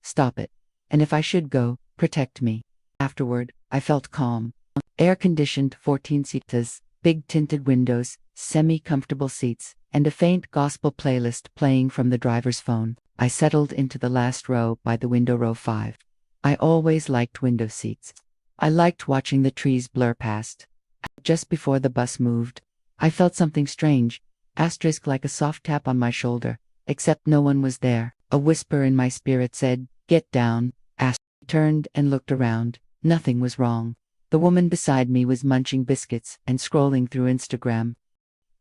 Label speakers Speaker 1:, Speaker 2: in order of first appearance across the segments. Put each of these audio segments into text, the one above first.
Speaker 1: Stop it. And if I should go, protect me. Afterward, I felt calm. Air-conditioned 14 seats, big tinted windows, semi-comfortable seats, and a faint gospel playlist playing from the driver's phone. I settled into the last row by the window, row 5. I always liked window seats. I liked watching the trees blur past. Just before the bus moved, I felt something strange, like a soft tap on my shoulder, except no one was there. A whisper in my spirit said, "Get down." I turned and looked around. Nothing was wrong. The woman beside me was munching biscuits and scrolling through Instagram.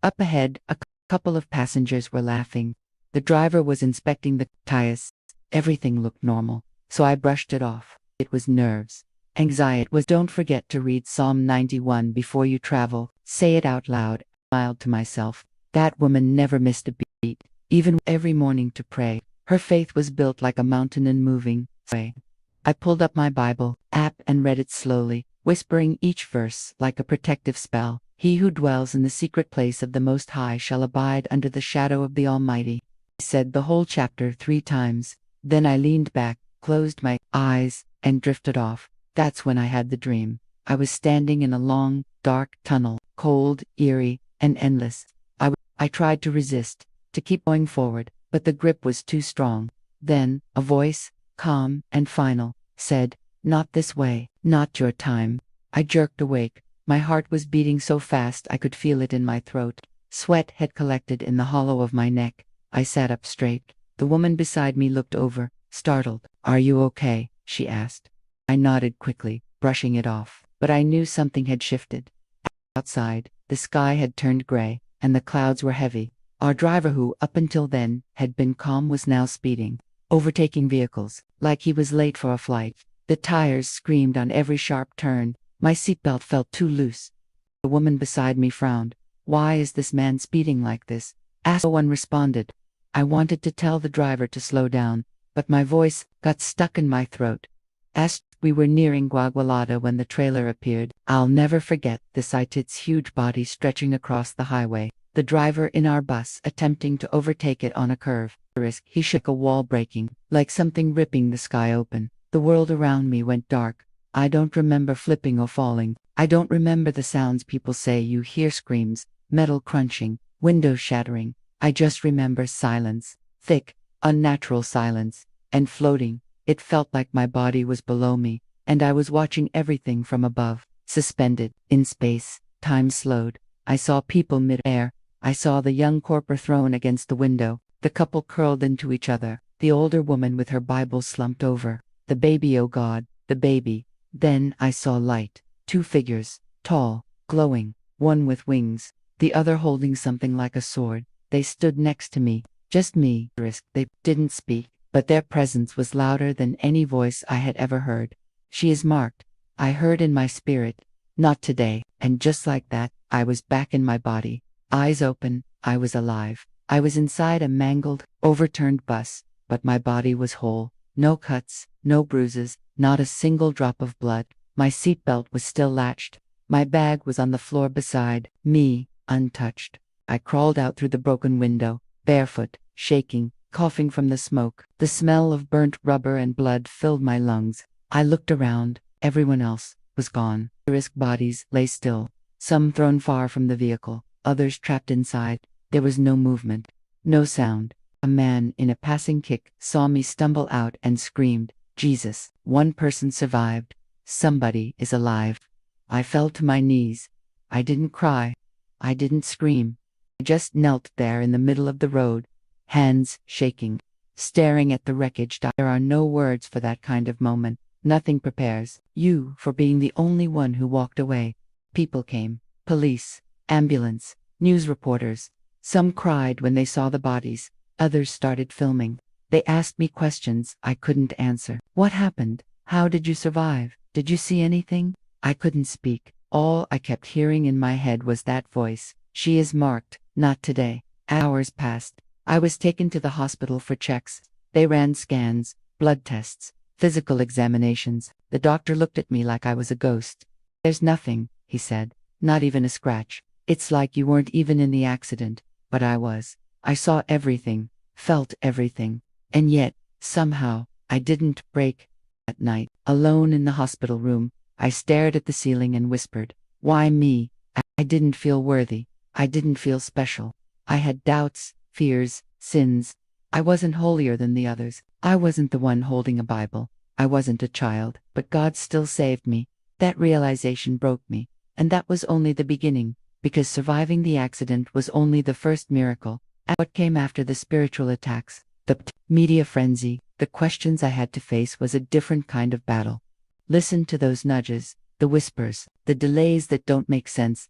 Speaker 1: Up ahead, a couple of passengers were laughing. The driver was inspecting the tires. Everything looked normal, so I brushed it off. It was nerves. Anxiety was. Don't forget to read Psalm 91 before you travel. Say it out loud. I smiled to myself. That woman never missed a beat, even every morning to pray. Her faith was built like a mountain and moving. I pulled up my Bible app and read it slowly, whispering each verse like a protective spell. He who dwells in the secret place of the Most High shall abide under the shadow of the Almighty. I said the whole chapter 3 times. Then I leaned back, closed my eyes, and drifted off. That's when I had the dream. I was standing in a long, dark tunnel, cold, eerie, and endless. I tried to resist, to keep going forward, but the grip was too strong. Then, a voice, calm and final, said, "Not this way, not your time." I jerked awake. My heart was beating so fast I could feel it in my throat. Sweat had collected in the hollow of my neck. I sat up straight. The woman beside me looked over, startled. "Are you okay?" she asked. I nodded quickly, brushing it off, but I knew something had shifted. Outside, the sky had turned gray, and the clouds were heavy. Our driver, who, up until then, had been calm, was now speeding, overtaking vehicles, like he was late for a flight. The tires screamed on every sharp turn. My seatbelt felt too loose. The woman beside me frowned. "Why is this man speeding like this?" No one responded. I wanted to tell the driver to slow down, but my voice got stuck in my throat. We were nearing Guagualada when the trailer appeared. I'll never forget the sight, its huge body stretching across the highway. The driver in our bus attempting to overtake it on a curve. He shook, a wall breaking, like something ripping the sky open. The world around me went dark. I don't remember flipping or falling. I don't remember the sounds people say you hear: screams, metal crunching, windows shattering. I just remember silence, thick, unnatural silence, and floating. It felt like my body was below me, and I was watching everything from above, suspended in space. Time slowed. I saw people mid-air. I saw the young corporal thrown against the window, the couple curled into each other, the older woman with her Bible slumped over, the baby, oh God, the baby. Then I saw light, 2 figures, tall, glowing, one with wings, the other holding something like a sword. They stood next to me, just me. They didn't speak, but their presence was louder than any voice I had ever heard. "She is marked," I heard in my spirit. "Not today." And just like that, I was back in my body. Eyes open, I was alive. I was inside a mangled, overturned bus, but my body was whole. No cuts, no bruises, not a single drop of blood. My seatbelt was still latched. My bag was on the floor beside me, untouched. I crawled out through the broken window, barefoot, shaking, coughing from the smoke. The smell of burnt rubber and blood filled my lungs. I looked around. Everyone else was gone. Bodies lay still, some thrown far from the vehicle, others trapped inside. There was no movement, no sound. A man in a passing kick saw me stumble out and screamed, "Jesus, one person survived. Somebody is alive." I fell to my knees. I didn't cry. I didn't scream. I just knelt there in the middle of the road, hands shaking, staring at the wreckage. There are no words for that kind of moment. Nothing prepares you for being the only one who walked away. People came, police, ambulance, news reporters. Some cried when they saw the bodies. Others started filming. They asked me questions I couldn't answer. "What happened? How did you survive? Did you see anything?" I couldn't speak. All I kept hearing in my head was that voice. "She is marked, not today." Hours passed. I was taken to the hospital for checks. They ran scans, blood tests, physical examinations. The doctor looked at me like I was a ghost. "There's nothing," he said. "Not even a scratch. It's like you weren't even in the accident." But I was. I saw everything, felt everything. And yet, somehow, I didn't break. At night, alone in the hospital room, I stared at the ceiling and whispered, "Why me?" I didn't feel worthy. I didn't feel special. I had doubts, fears, sins. I wasn't holier than the others. I wasn't the one holding a Bible. I wasn't a child, but God still saved me. That realization broke me. And that was only the beginning, because surviving the accident was only the first miracle. And what came after the spiritual attacks, the media frenzy, the questions I had to face was a different kind of battle. Listen to those nudges, the whispers, the delays that don't make sense,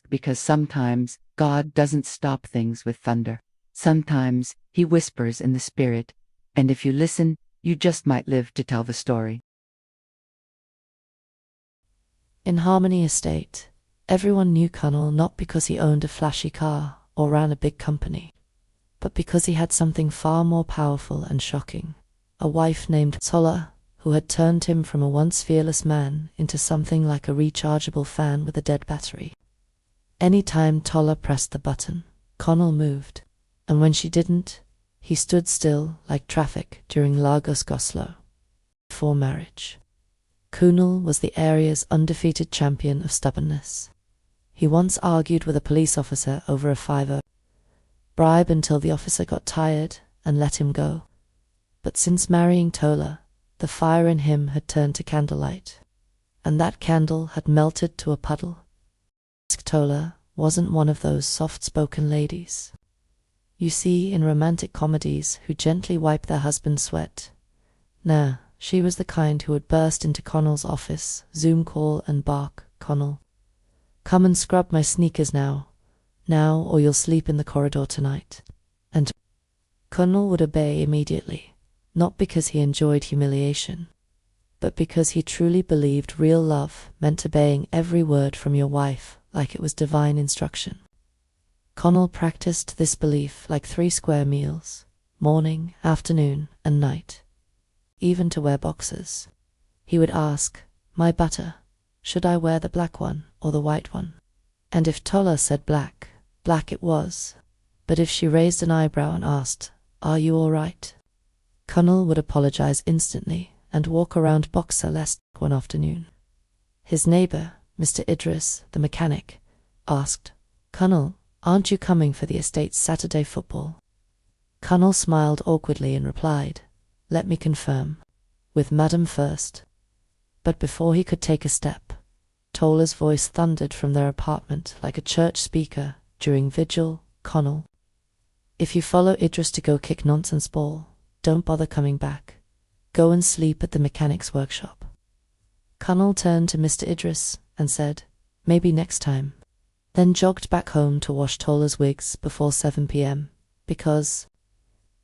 Speaker 1: because sometimes God doesn't stop things with thunder. Sometimes He whispers in the spirit, and if you listen, you just might live to tell the story.
Speaker 2: In Harmony Estate, everyone knew Connell not because he owned a flashy car or ran a big company, but because he had something far more powerful and shocking, a wife named Tola, who had turned him from a once fearless man into something like a rechargeable fan with a dead battery. Any time Tola pressed the button, Connell moved, and when she didn't, he stood still like traffic during Lagos Goslow. Before marriage, Connell was the area's undefeated champion of stubbornness. He once argued with a police officer over a $5 bribe until the officer got tired and let him go. But since marrying Tola, the fire in him had turned to candlelight, and that candle had melted to a puddle. Tola wasn't one of those soft-spoken ladies you see in romantic comedies who gently wipe their husband's sweat. Nah, she was the kind who would burst into Connell's office, Zoom call, and bark, "Connell, come and scrub my sneakers now, or you'll sleep in the corridor tonight." And Connell would obey immediately, not because he enjoyed humiliation, but because he truly believed real love meant obeying every word from your wife like it was divine instruction. Connell practiced this belief like 3 square meals, morning, afternoon, and night. Even to wear boxers. He would ask, "My butter, should I wear the black one or the white one?" And if Tola said black, black it was. But if she raised an eyebrow and asked, "Are you all right?" Connell would apologize instantly and walk around boxer-less one afternoon. His neighbor, Mr. Idris, the mechanic, asked, "Connell, aren't you coming for the estate's Saturday football?" Connell smiled awkwardly and replied, "Let me confirm. With Madam first." But before he could take a step, Tola's voice thundered from their apartment like a church speaker during vigil. "Connell, if you follow Idris to go kick nonsense ball, don't bother coming back. Go and sleep at the mechanic's workshop." Connell turned to Mr. Idris and said, "Maybe next time," then jogged back home to wash Tola's wigs before 7 p.m., because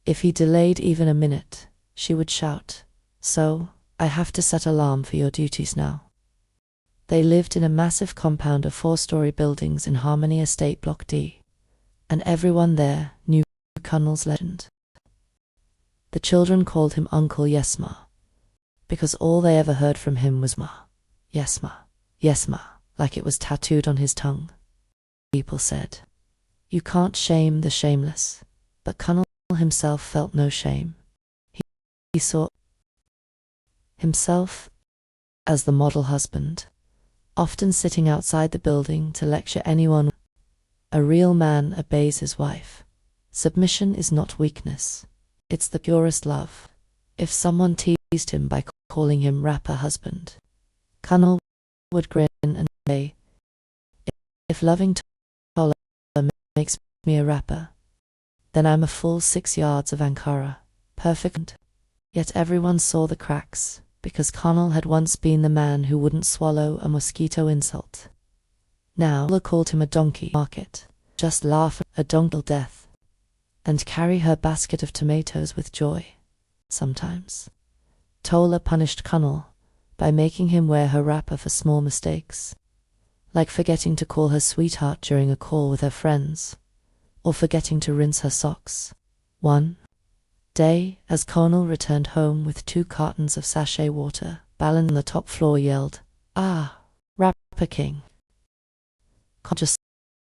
Speaker 2: if he delayed even a minute, she would shout, "So, I have to set alarm for your duties now." They lived in a massive compound of 4-story buildings in Harmony Estate Block D, and everyone there knew Connell's legend. The children called him Uncle Yesma, because all they ever heard from him was "Ma, Yesma, Yesma," like it was tattooed on his tongue. People said, "You can't shame the shameless," but Connell himself felt no shame. He saw himself as the model husband, often sitting outside the building to lecture anyone. A real man obeys his wife. Submission is not weakness. It's the purest love. If someone teased him by calling him rapper husband, Connell would grin and say, "If loving Tola makes me a rapper, then I'm a full 6 yards of Ankara. Perfect." Yet everyone saw the cracks, because Connell had once been the man who wouldn't swallow a mosquito insult. Now Tola called him a donkey market, just laugh at a donkey death, and carry her basket of tomatoes with joy. Sometimes Tola punished Connell by making him wear her wrapper for small mistakes, like forgetting to call her sweetheart during a call with her friends, or forgetting to rinse her socks. One day, as Connell returned home with 2 cartons of sachet water, Balin on the top floor yelled, "Ah, Rapper King." Connell just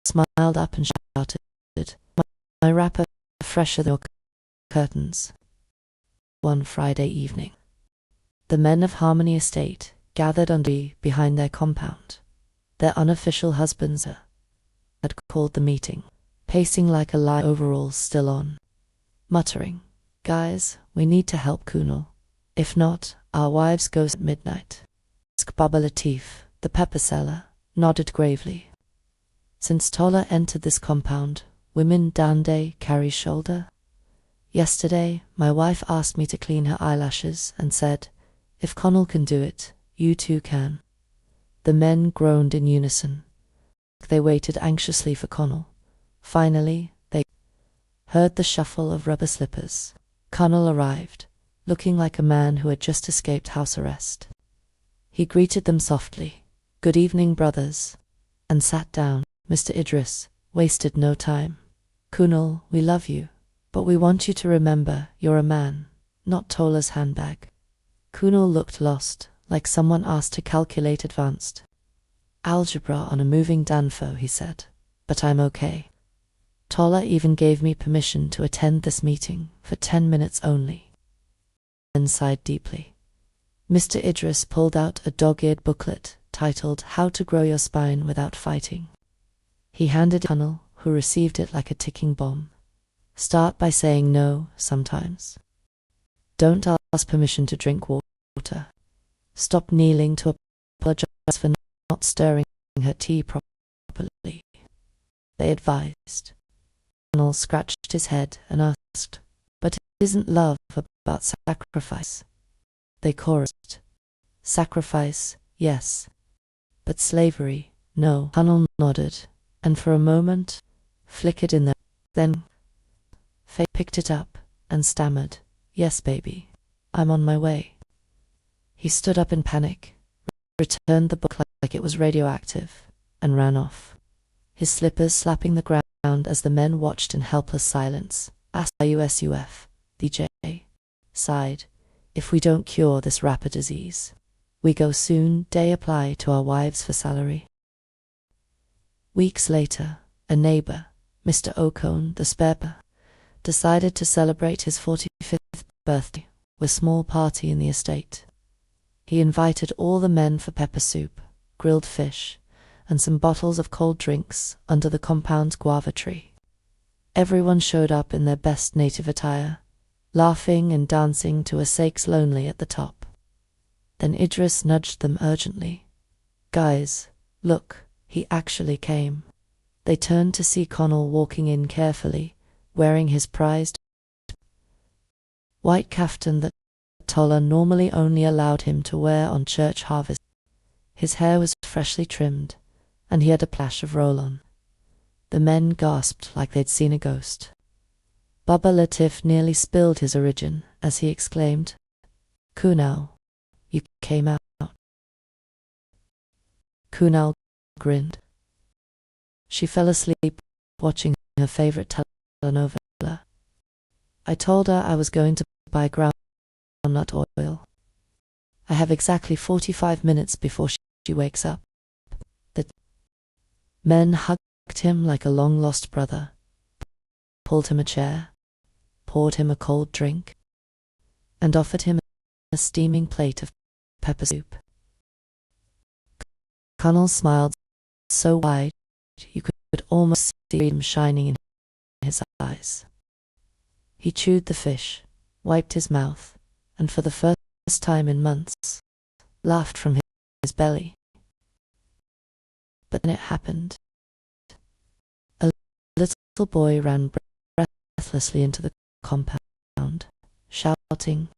Speaker 2: smiled up and shouted, "My wrapper fresher than your curtains." one Friday evening. The men of Harmony Estate gathered behind their compound. Their unofficial husbands had called the meeting, pacing like a lion, overalls still on, muttering, "Guys, we need to help Kunal. If not, our wives go at midnight." Baba Latif, the pepper seller, nodded gravely. Since Tola entered this compound, women Dande carry shoulder. Yesterday, my wife asked me to clean her eyelashes and said, "If Connell can do it, you too can." The men groaned in unison. They waited anxiously for Connell. Finally, they heard the shuffle of rubber slippers. Connell arrived, looking like a man who had just escaped house arrest. He greeted them softly, "Good evening, brothers," and sat down. Mr. Idris wasted no time. "Kunal, we love you, but we want you to remember you're a man, not Tola's handbag." Kunal looked lost, like someone asked to calculate advanced algebra on a moving danfo, he said, "But I'm okay. Tola even gave me permission to attend this meeting for 10 minutes only." And sighed deeply. Mr. Idris pulled out a dog-eared booklet titled "How to Grow Your Spine Without Fighting." He handed it to Kunal, who received it like a ticking bomb. "Start by saying no sometimes. Don't ask permission to drink water. Stop kneeling to apologize for not stirring her tea properly," they advised. Kunal scratched his head and asked, "But isn't love about sacrifice?" They chorused, "Sacrifice, yes. But slavery, no." Kunal nodded, and for a moment flickered in there. Then Faith picked it up and stammered, "Yes, baby, I'm on my way." He stood up in panic, returned the book like it was radioactive, and ran off, his slippers slapping the ground as the men watched in helpless silence. "Usuf, DJ sighed, "If we don't cure this rapid disease, we go soon day apply to our wives for salary." Weeks later, a neighbor, Mr. Ocone, the spare, decided to celebrate his 45th birthday with a small party in the estate. He invited all the men for pepper soup, grilled fish, and some bottles of cold drinks under the compound's guava tree. Everyone showed up in their best native attire, laughing and dancing to a Sakes Lonely at the top. Then Idris nudged them urgently. "Guys, look, he actually came." They turned to see Connell walking in carefully, wearing his prized white kaftan that Tola normally only allowed him to wear on church harvest. His hair was freshly trimmed, and he had a plash of roll-on. The men gasped like they'd seen a ghost. Baba Latif nearly spilled his origin as he exclaimed, "Kunal, you came out." Kunal grinned. She fell asleep watching her favorite telenovela. "I told her I was going to buy groundnut oil. I have exactly 45 minutes before she wakes up." The men hugged him like a long-lost brother, pulled him a chair, poured him a cold drink, and offered him a steaming plate of pepper soup. Connell smiled so wide you could almost see freedom shining in his eyes. He chewed the fish, wiped his mouth, and for the first time in months, laughed from his belly. But then it happened. A little boy ran breathlessly into the compound, shouting,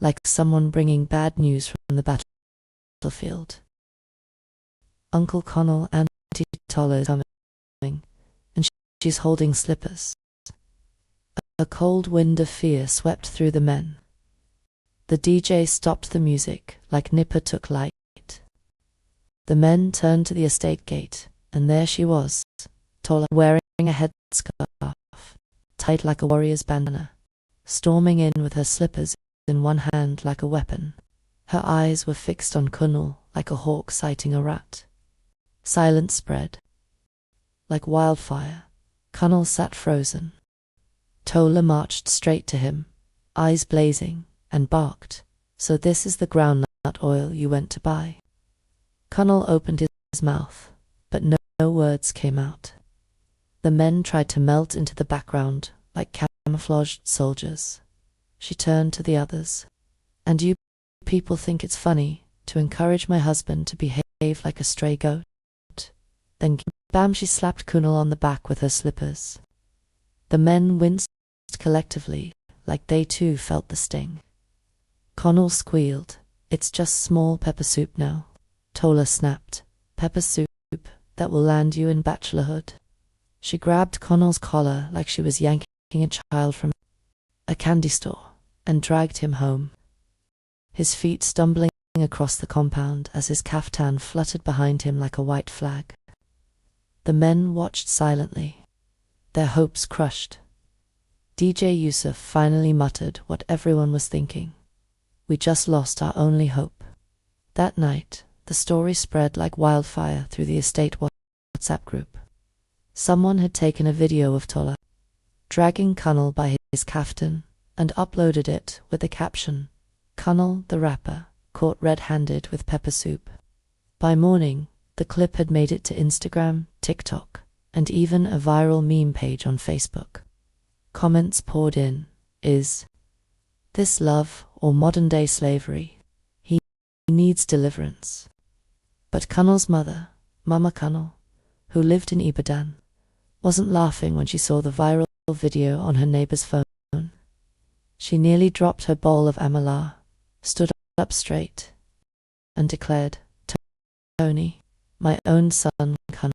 Speaker 2: like someone bringing bad news from the battlefield. "Uncle Connell, Auntie Tola is coming, and she's holding slippers." A cold wind of fear swept through the men. The DJ stopped the music like Nipper took light. The men turned to the estate gate, and there she was, Tola, wearing a headscarf, tied like a warrior's bandana, storming in with her slippers in one hand like a weapon. Her eyes were fixed on Kunal like a hawk sighting a rat. Silence spread. Like wildfire, Kunal sat frozen. Tola marched straight to him, eyes blazing, and barked, "So this is the groundnut oil you went to buy?" Connell opened his mouth, but no words came out. The men tried to melt into the background like camouflaged soldiers. She turned to the others. "And you people think it's funny to encourage my husband to behave like a stray goat?" Then bam, she slapped Kunal on the back with her slippers. The men winced collectively, like they too felt the sting. Connell squealed, "It's just small pepper soup now." Tola snapped, "Pepper soup that will land you in bachelorhood." She grabbed Connell's collar like she was yanking a child from a candy store and dragged him home, his feet stumbling across the compound as his caftan fluttered behind him like a white flag. The men watched silently, their hopes crushed. DJ Yusuf finally muttered what everyone was thinking. "We just lost our only hope." That night, the story spread like wildfire through the estate WhatsApp group. Someone had taken a video of Tola dragging Connell by his caftan and uploaded it with the caption, "Connell, the rapper, caught red-handed with pepper soup." By morning, the clip had made it to Instagram, TikTok, and even a viral meme page on Facebook. Comments poured in. Is this love or modern-day slavery? He needs deliverance. But Connell's mother, Mama Connell, who lived in Ibadan, wasn't laughing when she saw the viral video on her neighbor's phone. She nearly dropped her bowl of amala, stood up straight, and declared, "Tony, my own son Connell,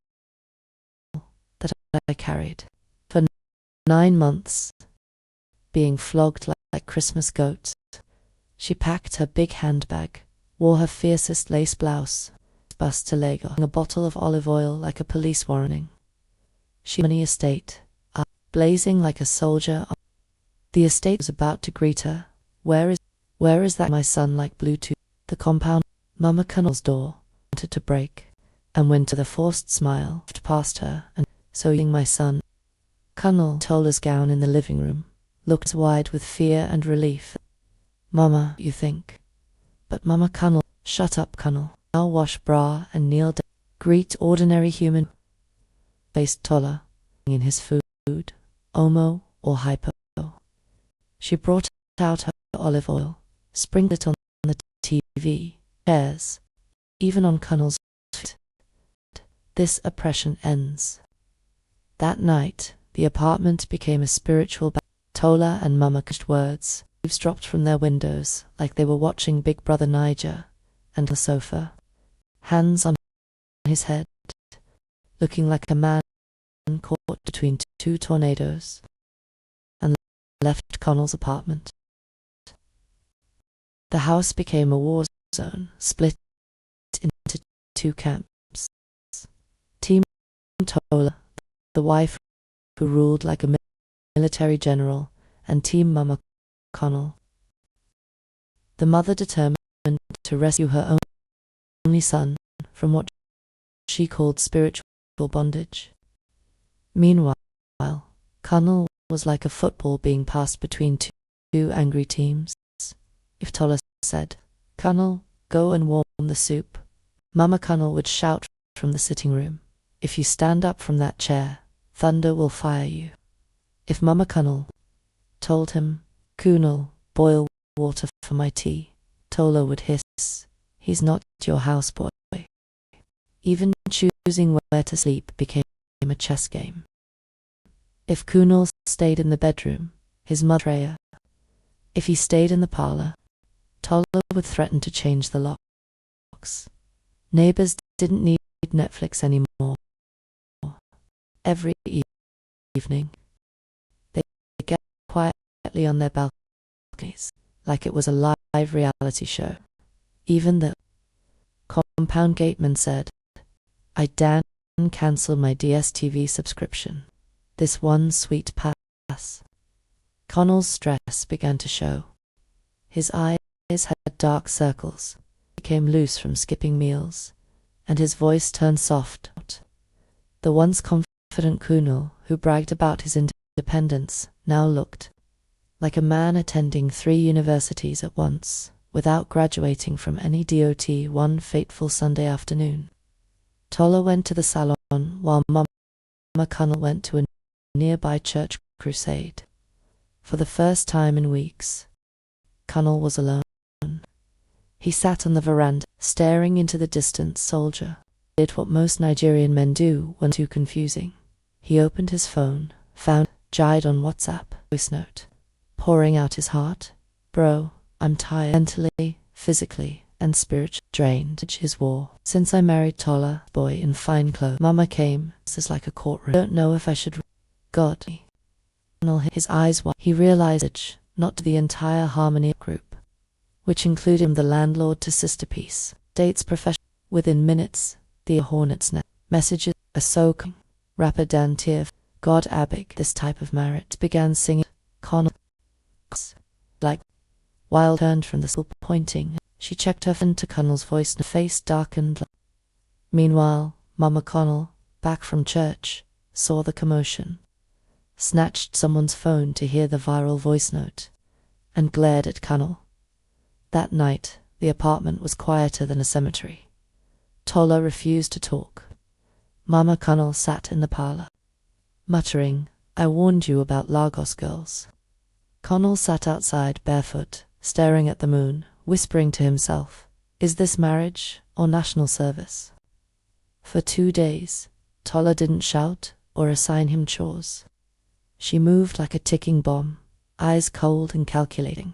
Speaker 2: that I carried for 9 months, being flogged like Christmas goats." She packed her big handbag, wore her fiercest lace blouse, bus to Lagos, a bottle of olive oil like a police warning. She money estate, blazing like a soldier. The estate was about to greet her. Where is that my son like Bluetooth?" The compound, Mama Connell's door, wanted to break, and when to the forced smile past her, and "So young my son." Connell, Tola's gown in the living room, looked wide with fear and relief. "Mama, you think?" But Mama Connell, "Shut up, Connell. I'll wash bra and kneel down. Greet ordinary human." Faced Tola in his food, Omo or hypo. She brought out her olive oil, sprinkled it on the TV, chairs, even on Connell's feet. This oppression ends. That night, the apartment became a spiritual battle. Tola and Mama exchanged words. Leaves dropped from their windows like they were watching Big Brother Niger, and the sofa, hands on his head, looking like a man caught between two tornadoes, and left Connell's apartment. The house became a war zone, split into 2 camps. Team Tola, the wife who ruled like a military general, and Team Mama Connell, the mother determined to rescue her only son from what she called spiritual bondage. Meanwhile, Connell was like a football being passed between two angry teams. If Tola said, "Connell, go and warm the soup," Mama Connell would shout from the sitting room, "If you stand up from that chair, thunder will fire you." If Mama Connell told him, "Kunal, boil water for my tea," Tola would hiss, "He's not your houseboy." Even choosing where to sleep became a chess game. If Kunal stayed in the bedroom, his mother betrayal. If he stayed in the parlor, Tola would threaten to change the locks. Neighbors didn't need Netflix anymore. Every evening, they get quietly on their balconies, like it was a live reality show. Even the compound gateman said, "I done cancelled my DSTV subscription. This one sweet pass." Connell's stress began to show. His eyes had dark circles, became loose from skipping meals, and his voice turned soft. The once confident Kunal, who bragged about his independence, now looked like a man attending 3 universities at once, without graduating from any DOT. One fateful Sunday afternoon, Tola went to the salon while Mama Connell went to a nearby church crusade. For the first time in weeks, Connell was alone. He sat on the veranda, staring into the distant soldier. He did what most Nigerian men do when too confusing. He opened his phone, found Jide on WhatsApp, voice note, pouring out his heart. Bro, I'm tired, mentally, physically, and spiritually drained. His war. Since I married Tola, boy in fine clothes. Mama came. This is like a courtroom. Don't know if I should. God. His eyes wide. He realized, not to the entire Harmony group, which included the landlord to sister piece, dates professional. Within minutes, the hornet's nest. Messages, a soaking, rapper Dan Tier, God Abig. This type of marriage began singing. Connell. Like, while turned from the school, pointing, she checked her phone to Connell's voice, and her face darkened. Meanwhile, Mama Connell, back from church, saw the commotion, snatched someone's phone to hear the viral voice note, and glared at Connell. That night, the apartment was quieter than a cemetery. Tola refused to talk. Mama Connell sat in the parlor, muttering, I warned you about Lagos girls. Connell sat outside barefoot, staring at the moon, whispering to himself, is this marriage or national service? For 2 days, Tola didn't shout or assign him chores. She moved like a ticking bomb, eyes cold and calculating.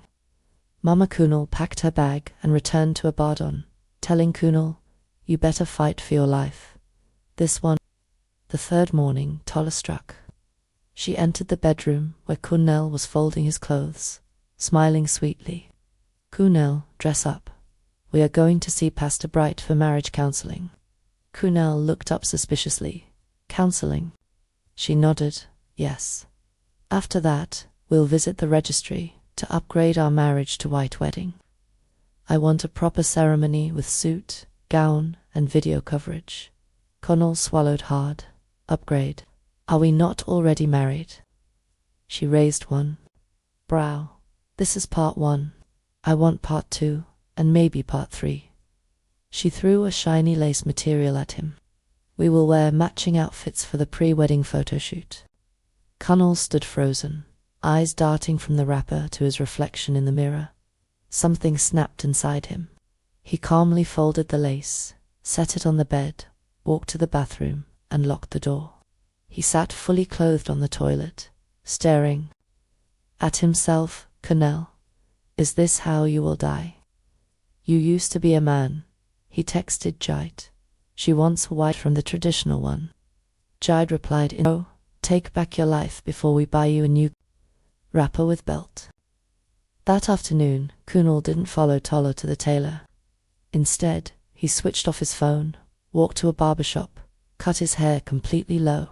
Speaker 2: Mama Kunal packed her bag and returned to Abadan, telling Kunal, you better fight for your life. This one. The third morning, Tola struck. She entered the bedroom where Kunal was folding his clothes, smiling sweetly. Kunal, dress up. We are going to see Pastor Bright for marriage counseling. Kunal looked up suspiciously. Counseling? She nodded, yes. After that, we'll visit the registry to upgrade our marriage to white wedding. I want a proper ceremony with suit, gown, and video coverage. Kunal swallowed hard. Upgrade. Are we not already married? She raised one brow. This is part 1. I want part 2, and maybe part 3. She threw a shiny lace material at him. We will wear matching outfits for the pre-wedding photo shoot. Kunal stood frozen, eyes darting from the wrapper to his reflection in the mirror. Something snapped inside him. He calmly folded the lace, set it on the bed, walked to the bathroom, and locked the door. He sat fully clothed on the toilet, staring at himself. Kunal, is this how you will die? You used to be a man. He texted Jide. She wants a wife from the traditional one. Jide replied, no, take back your life before we buy you a new wrapper with belt. That afternoon, Kunal didn't follow Tola to the tailor. Instead, he switched off his phone, walked to a barbershop, cut his hair completely low,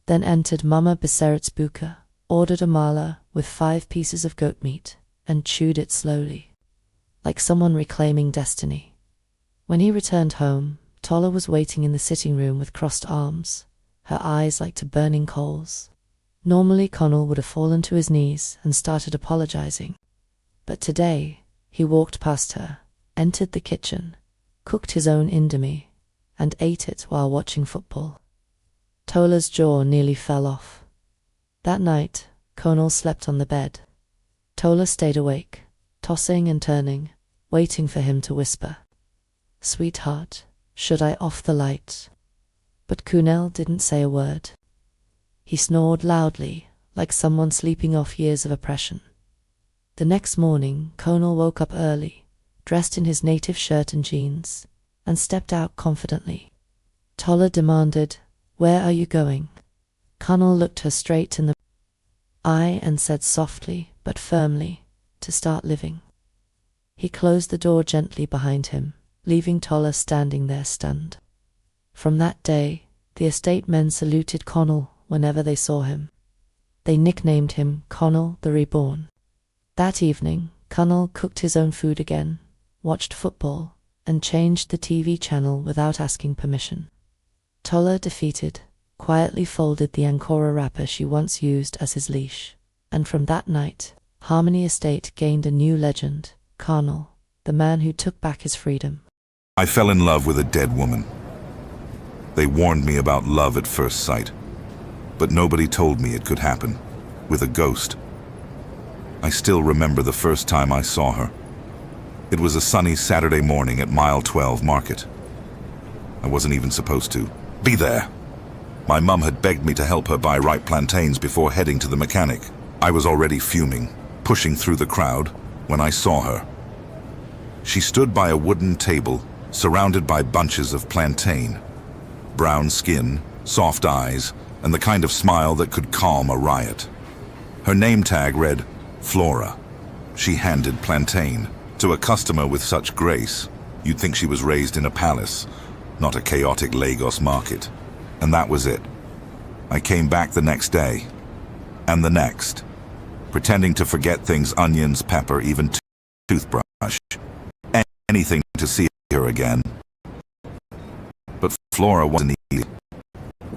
Speaker 2: then entered Mama Beseret's buka, ordered a mala with 5 pieces of goat meat, and chewed it slowly, like someone reclaiming destiny. When he returned home, Tola was waiting in the sitting room with crossed arms, her eyes like to burning coals. Normally Connell would have fallen to his knees and started apologizing, but today he walked past her, entered the kitchen, cooked his own indomie, and ate it while watching football. Tola's jaw nearly fell off. That night, Connell slept on the bed. Tola stayed awake, tossing and turning, waiting for him to whisper, "Sweetheart, should I off the light?" But Kunal didn't say a word. He snored loudly, like someone sleeping off years of oppression. The next morning, Connell woke up early, dressed in his native shirt and jeans, and stepped out confidently. Tola demanded, "Where are you going?" Connell looked her straight in the eye and said softly but firmly, "To start living." He closed the door gently behind him, leaving Tola standing there stunned. From that day, the estate men saluted Connell whenever they saw him. They nicknamed him Connell the Reborn. That evening, Connell cooked his own food again, watched football, and changed the TV channel without asking permission. Tola, defeated, quietly folded the Ankara wrapper she once used as his leash, and from that night, Harmony Estate gained a new legend, Carnal, the man who took back his freedom.
Speaker 3: I fell in love with a dead woman. They warned me about love at first sight, but nobody told me it could happen with a ghost. I still remember the first time I saw her. It was a sunny Saturday morning at Mile 12 Market. I wasn't even supposed to be there. My mum had begged me to help her buy ripe plantains before heading to the mechanic. I was already fuming, pushing through the crowd, when I saw her. She stood by a wooden table, surrounded by bunches of plantain. Brown skin, soft eyes, and the kind of smile that could calm a riot. Her name tag read, Flora. She handed plantain to a customer with such grace, you'd think she was raised in a palace, not a chaotic Lagos market. And that was it. I came back the next day, and the next, pretending to forget things: onions, pepper, even toothbrush. Anything to see her again. But Flora wasn't easy.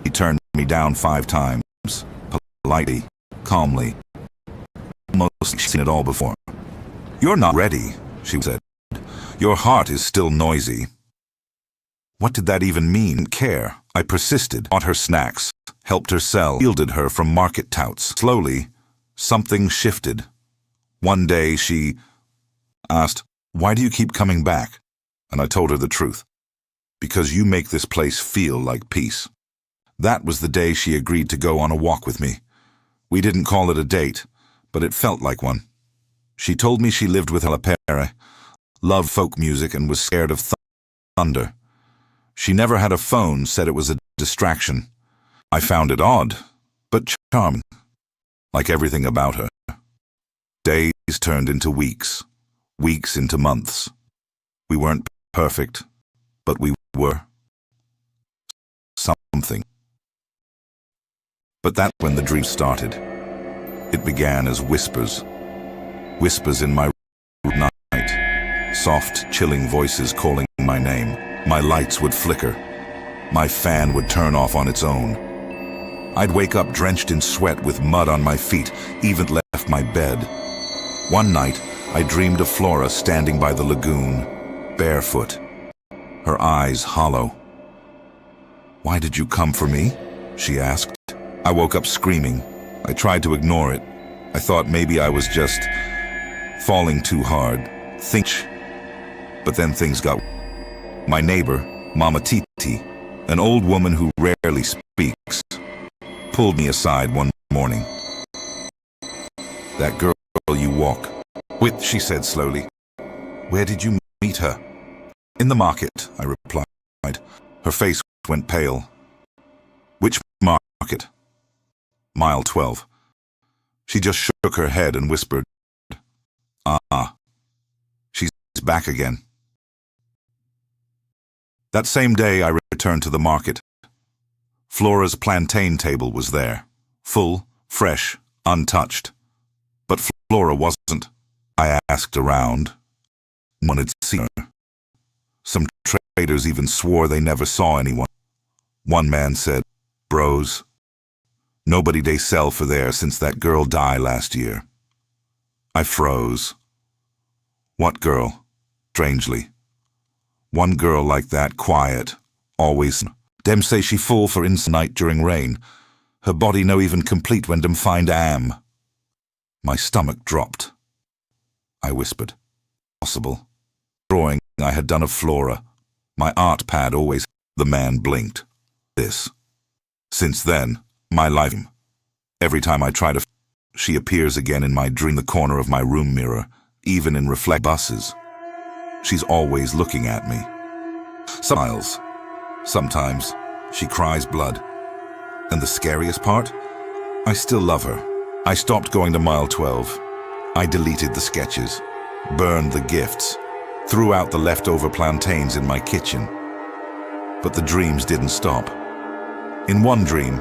Speaker 3: He turned me down 5 times, politely, calmly, almost she'd seen it all before. "You're not ready," she said. "Your heart is still noisy." What did that even mean? Care. I persisted, bought her snacks, helped her sell, shielded her from market touts. Slowly, something shifted. One day she asked, "Why do you keep coming back?" And I told her the truth. "Because you make this place feel like peace." That was the day she agreed to go on a walk with me. We didn't call it a date, but it felt like one. She told me she lived with Alapere, loved folk music, and was scared of thunder. She never had a phone, said it was a distraction. I found it odd, but charming, like everything about her. Days turned into weeks, weeks into months. We weren't perfect, but we were something. But that's when the dream started. It began as whispers. Whispers in my room at night. Soft, chilling voices calling my name. My lights would flicker. My fan would turn off on its own. I'd wake up drenched in sweat with mud on my feet, even left my bed. One night, I dreamed of Flora standing by the lagoon, barefoot, her eyes hollow. "Why did you come for me?" she asked. I woke up screaming. I tried to ignore it. I thought maybe I was just falling too hard. But then things got. My neighbor, Mama Titi, an old woman who rarely speaks, pulled me aside one morning. "That girl you walk with," she said slowly. "Where did you meet her?" "In the market," I replied. Her face went pale. "Which market?" "Mile 12. She just shook her head and whispered, "Ah, she's back again." That same day I returned to the market. Flora's plantain table was there, full, fresh, untouched. But Flora wasn't. I asked around. No one had seen her. Some traders even swore they never saw anyone. One man said, "Bros, nobody they sell for there since that girl died last year." I froze. What girl? Strangely. One girl like that, quiet, always. Dem say she fall for night during rain. Her body no even complete when dem find am. My stomach dropped. I whispered. Possible. Drawing I had done of Flora. My art pad always. The man blinked. This. Since then, my life. Every time I try to. She appears again in my dream, the corner of my room mirror, even in reflect buses. She's always looking at me. Smiles. Sometimes she cries blood. And the scariest part? I still love her. I stopped going to Mile 12. I deleted the sketches, burned the gifts, threw out the leftover plantains in my kitchen. But the dreams didn't stop. In one dream,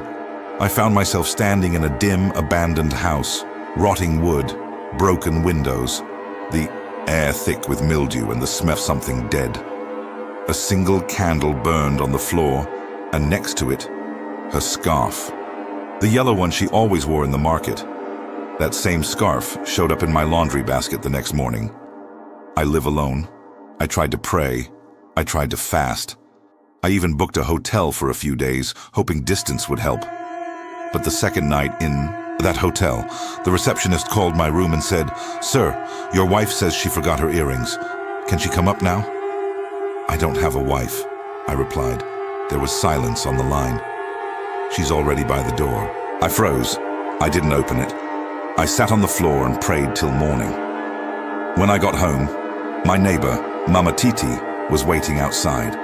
Speaker 3: I found myself standing in a dim, abandoned house, rotting wood, broken windows, the air thick with mildew and the smell of something dead. A single candle burned on the floor, and next to it, her scarf. The yellow one she always wore in the market. That same scarf showed up in my laundry basket the next morning. I live alone. I tried to pray. I tried to fast. I even booked a hotel for a few days, hoping distance would help. But the second night in that hotel, the receptionist called my room and said, "Sir, your wife says she forgot her earrings. Can she come up now?" "I don't have a wife," I replied. There was silence on the line. "She's already by the door." I froze. I didn't open it. I sat on the floor and prayed till morning. When I got home, my neighbor, Mama Titi, was waiting outside.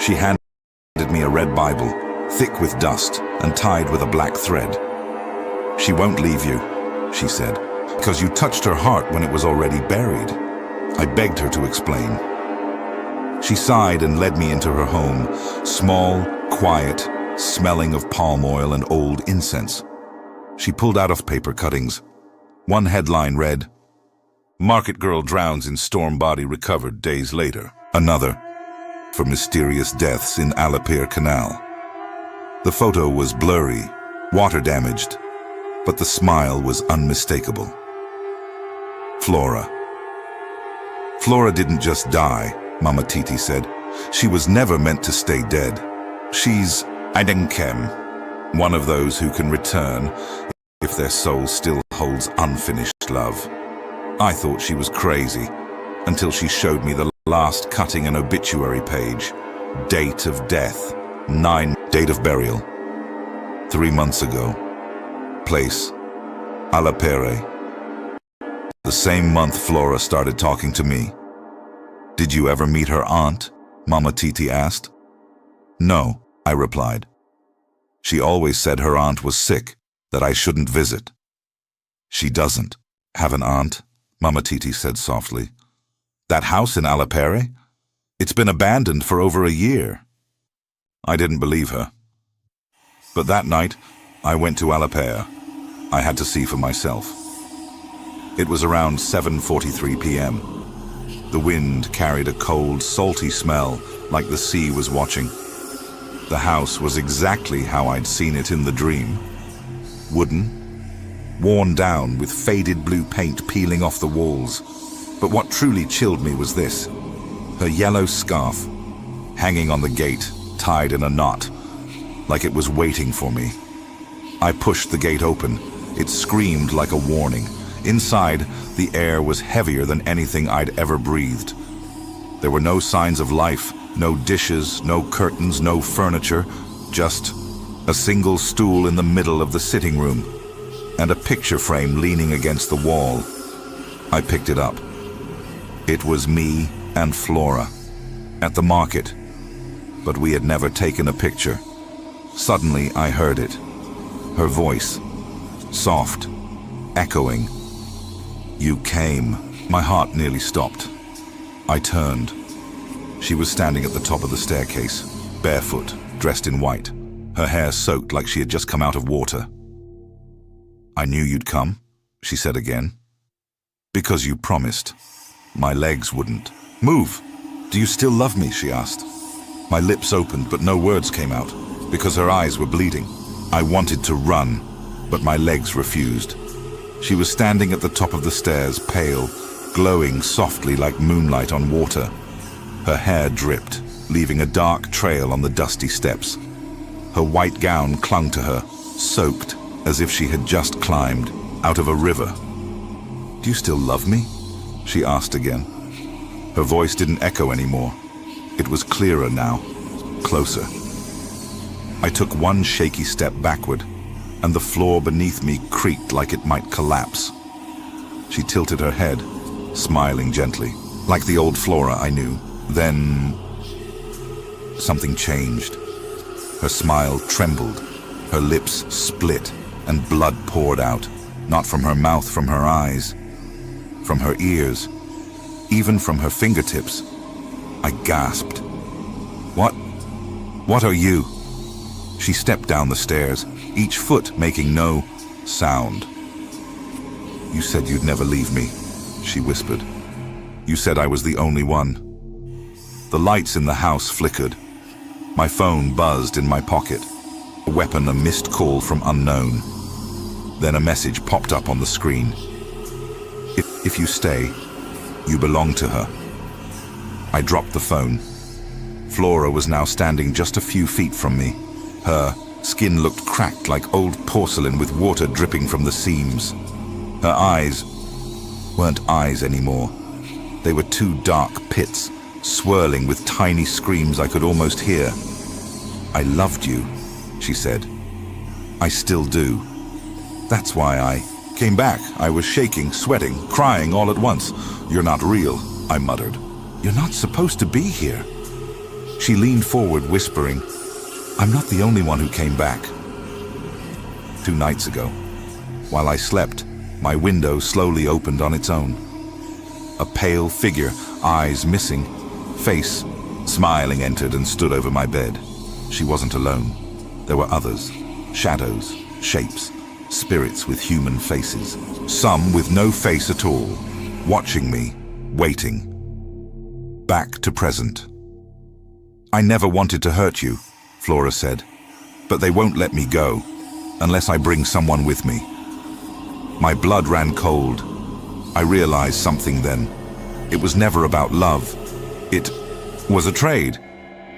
Speaker 3: She handed me a red Bible, thick with dust and tied with a black thread. "She won't leave you," she said, "because you touched her heart when it was already buried." I begged her to explain. She sighed and led me into her home, small, quiet, smelling of palm oil and old incense. She pulled out of paper cuttings. One headline read, "Market girl drowns in storm body recovered days later." Another, "For mysterious deaths in Alapere Canal." The photo was blurry, water damaged, but the smile was unmistakable. Flora. Flora didn't just die, Mama Titi said. She was never meant to stay dead. She's Aidenkem, one of those who can return if their soul still holds unfinished love. I thought she was crazy until she showed me the last cutting and obituary page. Date of death, 9. Date of burial, 3 months ago. Place, Alapere. The same month Flora started talking to me. "Did you ever meet her aunt?" Mama Titi asked. "No," I replied. "She always said her aunt was sick, that I shouldn't visit." "She doesn't have an aunt," Mama Titi said softly. "That house in Alapere? It's been abandoned for over a year." I didn't believe her. But that night, I went to Alapere. I had to see for myself. It was around 7:43 p.m. The wind carried a cold, salty smell, like the sea was watching. The house was exactly how I'd seen it in the dream. Wooden, worn down with faded blue paint peeling off the walls. But what truly chilled me was this: her yellow scarf, hanging on the gate, tied in a knot, like it was waiting for me. I pushed the gate open. It screamed like a warning. Inside, the air was heavier than anything I'd ever breathed. There were no signs of life, no dishes, no curtains, no furniture, just a single stool in the middle of the sitting room, and a picture frame leaning against the wall. I picked it up. It was me and Flora, at the market, but we had never taken a picture. Suddenly I heard it, her voice, soft, echoing. "You came." My heart nearly stopped. I turned. She was standing at the top of the staircase, barefoot, dressed in white, her hair soaked like she had just come out of water. "I knew you'd come," she said again. "Because you promised." My legs wouldn't. "Move! Do you still love me?" she asked. My lips opened, but no words came out, because her eyes were bleeding. I wanted to run, but my legs refused. She was standing at the top of the stairs, pale, glowing softly like moonlight on water. Her hair dripped, leaving a dark trail on the dusty steps. Her white gown clung to her, soaked, as if she had just climbed out of a river. "Do you still love me?" she asked again. Her voice didn't echo anymore. It was clearer now, closer. I took one shaky step backward, and the floor beneath me creaked like it might collapse. She tilted her head, smiling gently, like the old Flora I knew. Then something changed. Her smile trembled, her lips split, and blood poured out, not from her mouth, from her eyes, from her ears, even from her fingertips. I gasped. What are you?" She stepped down the stairs, each foot making no sound. "You said you'd never leave me," she whispered. "You said I was the only one." The lights in the house flickered. My phone buzzed in my pocket, a weapon, a missed call from unknown. Then a message popped up on the screen. If you stay, you belong to her. I dropped the phone. Flora was now standing just a few feet from me. Her skin looked cracked like old porcelain with water dripping from the seams. Her eyes weren't eyes anymore. They were two dark pits, swirling with tiny screams I could almost hear. "I loved you," she said. "I still do. That's why I came back." I was shaking, sweating, crying all at once. "You're not real," I muttered. "You're not supposed to be here." She leaned forward, whispering, "I'm not the only one who came back." 2 nights ago, while I slept, my window slowly opened on its own. A pale figure, eyes missing, face smiling, entered and stood over my bed. She wasn't alone. There were others, shadows, shapes, spirits with human faces, some with no face at all, watching me, waiting. Back to present. "I never wanted to hurt you," Flora said, "but they won't let me go unless I bring someone with me." My blood ran cold. I realized something then. It was never about love. It was a trade.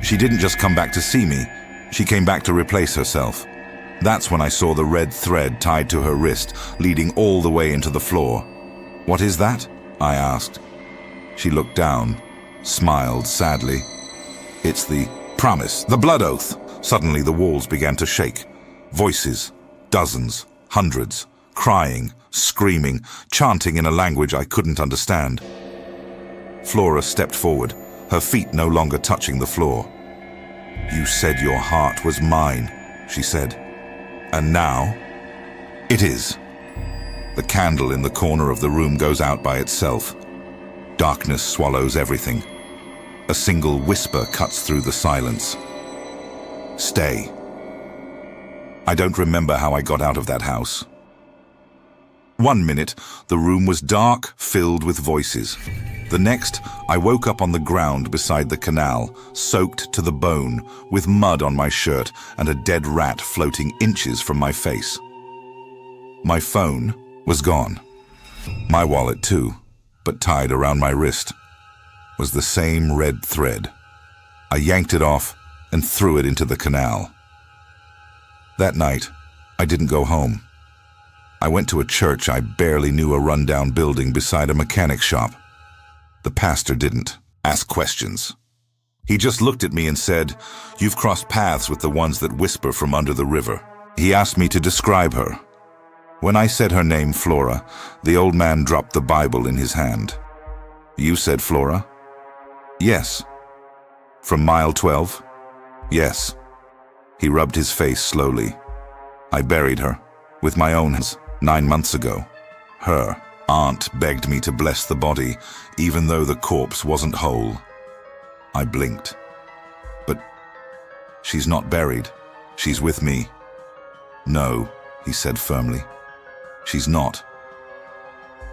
Speaker 3: She didn't just come back to see me. She came back to replace herself. That's when I saw the red thread tied to her wrist, leading all the way into the floor. "What is that?" I asked. She looked down, smiled sadly. "It's the promise, the blood oath." Suddenly the walls began to shake. Voices, dozens, hundreds, crying, screaming, chanting in a language I couldn't understand. Flora stepped forward, her feet no longer touching the floor. "You said your heart was mine," she said. "And now it is." The candle in the corner of the room goes out by itself. Darkness swallows everything. A single whisper cuts through the silence. "Stay." I don't remember how I got out of that house. 1 minute, the room was dark, filled with voices. The next, I woke up on the ground beside the canal, soaked to the bone, with mud on my shirt and a dead rat floating inches from my face. My phone was gone. My wallet too, but tied around my wrist was the same red thread. I yanked it off and threw it into the canal. That night, I didn't go home. I went to a church I barely knew, a rundown building beside a mechanic shop. The pastor didn't ask questions. He just looked at me and said, "You've crossed paths with the ones that whisper from under the river." He asked me to describe her. When I said her name, Flora, the old man dropped the Bible in his hand. "You said Flora?" "Yes." "From mile 12? "Yes." He rubbed his face slowly. "I buried her with my own hands 9 months ago. Her aunt begged me to bless the body, even though the corpse wasn't whole." I blinked. "But she's not buried. She's with me." "No," he said firmly. "She's not."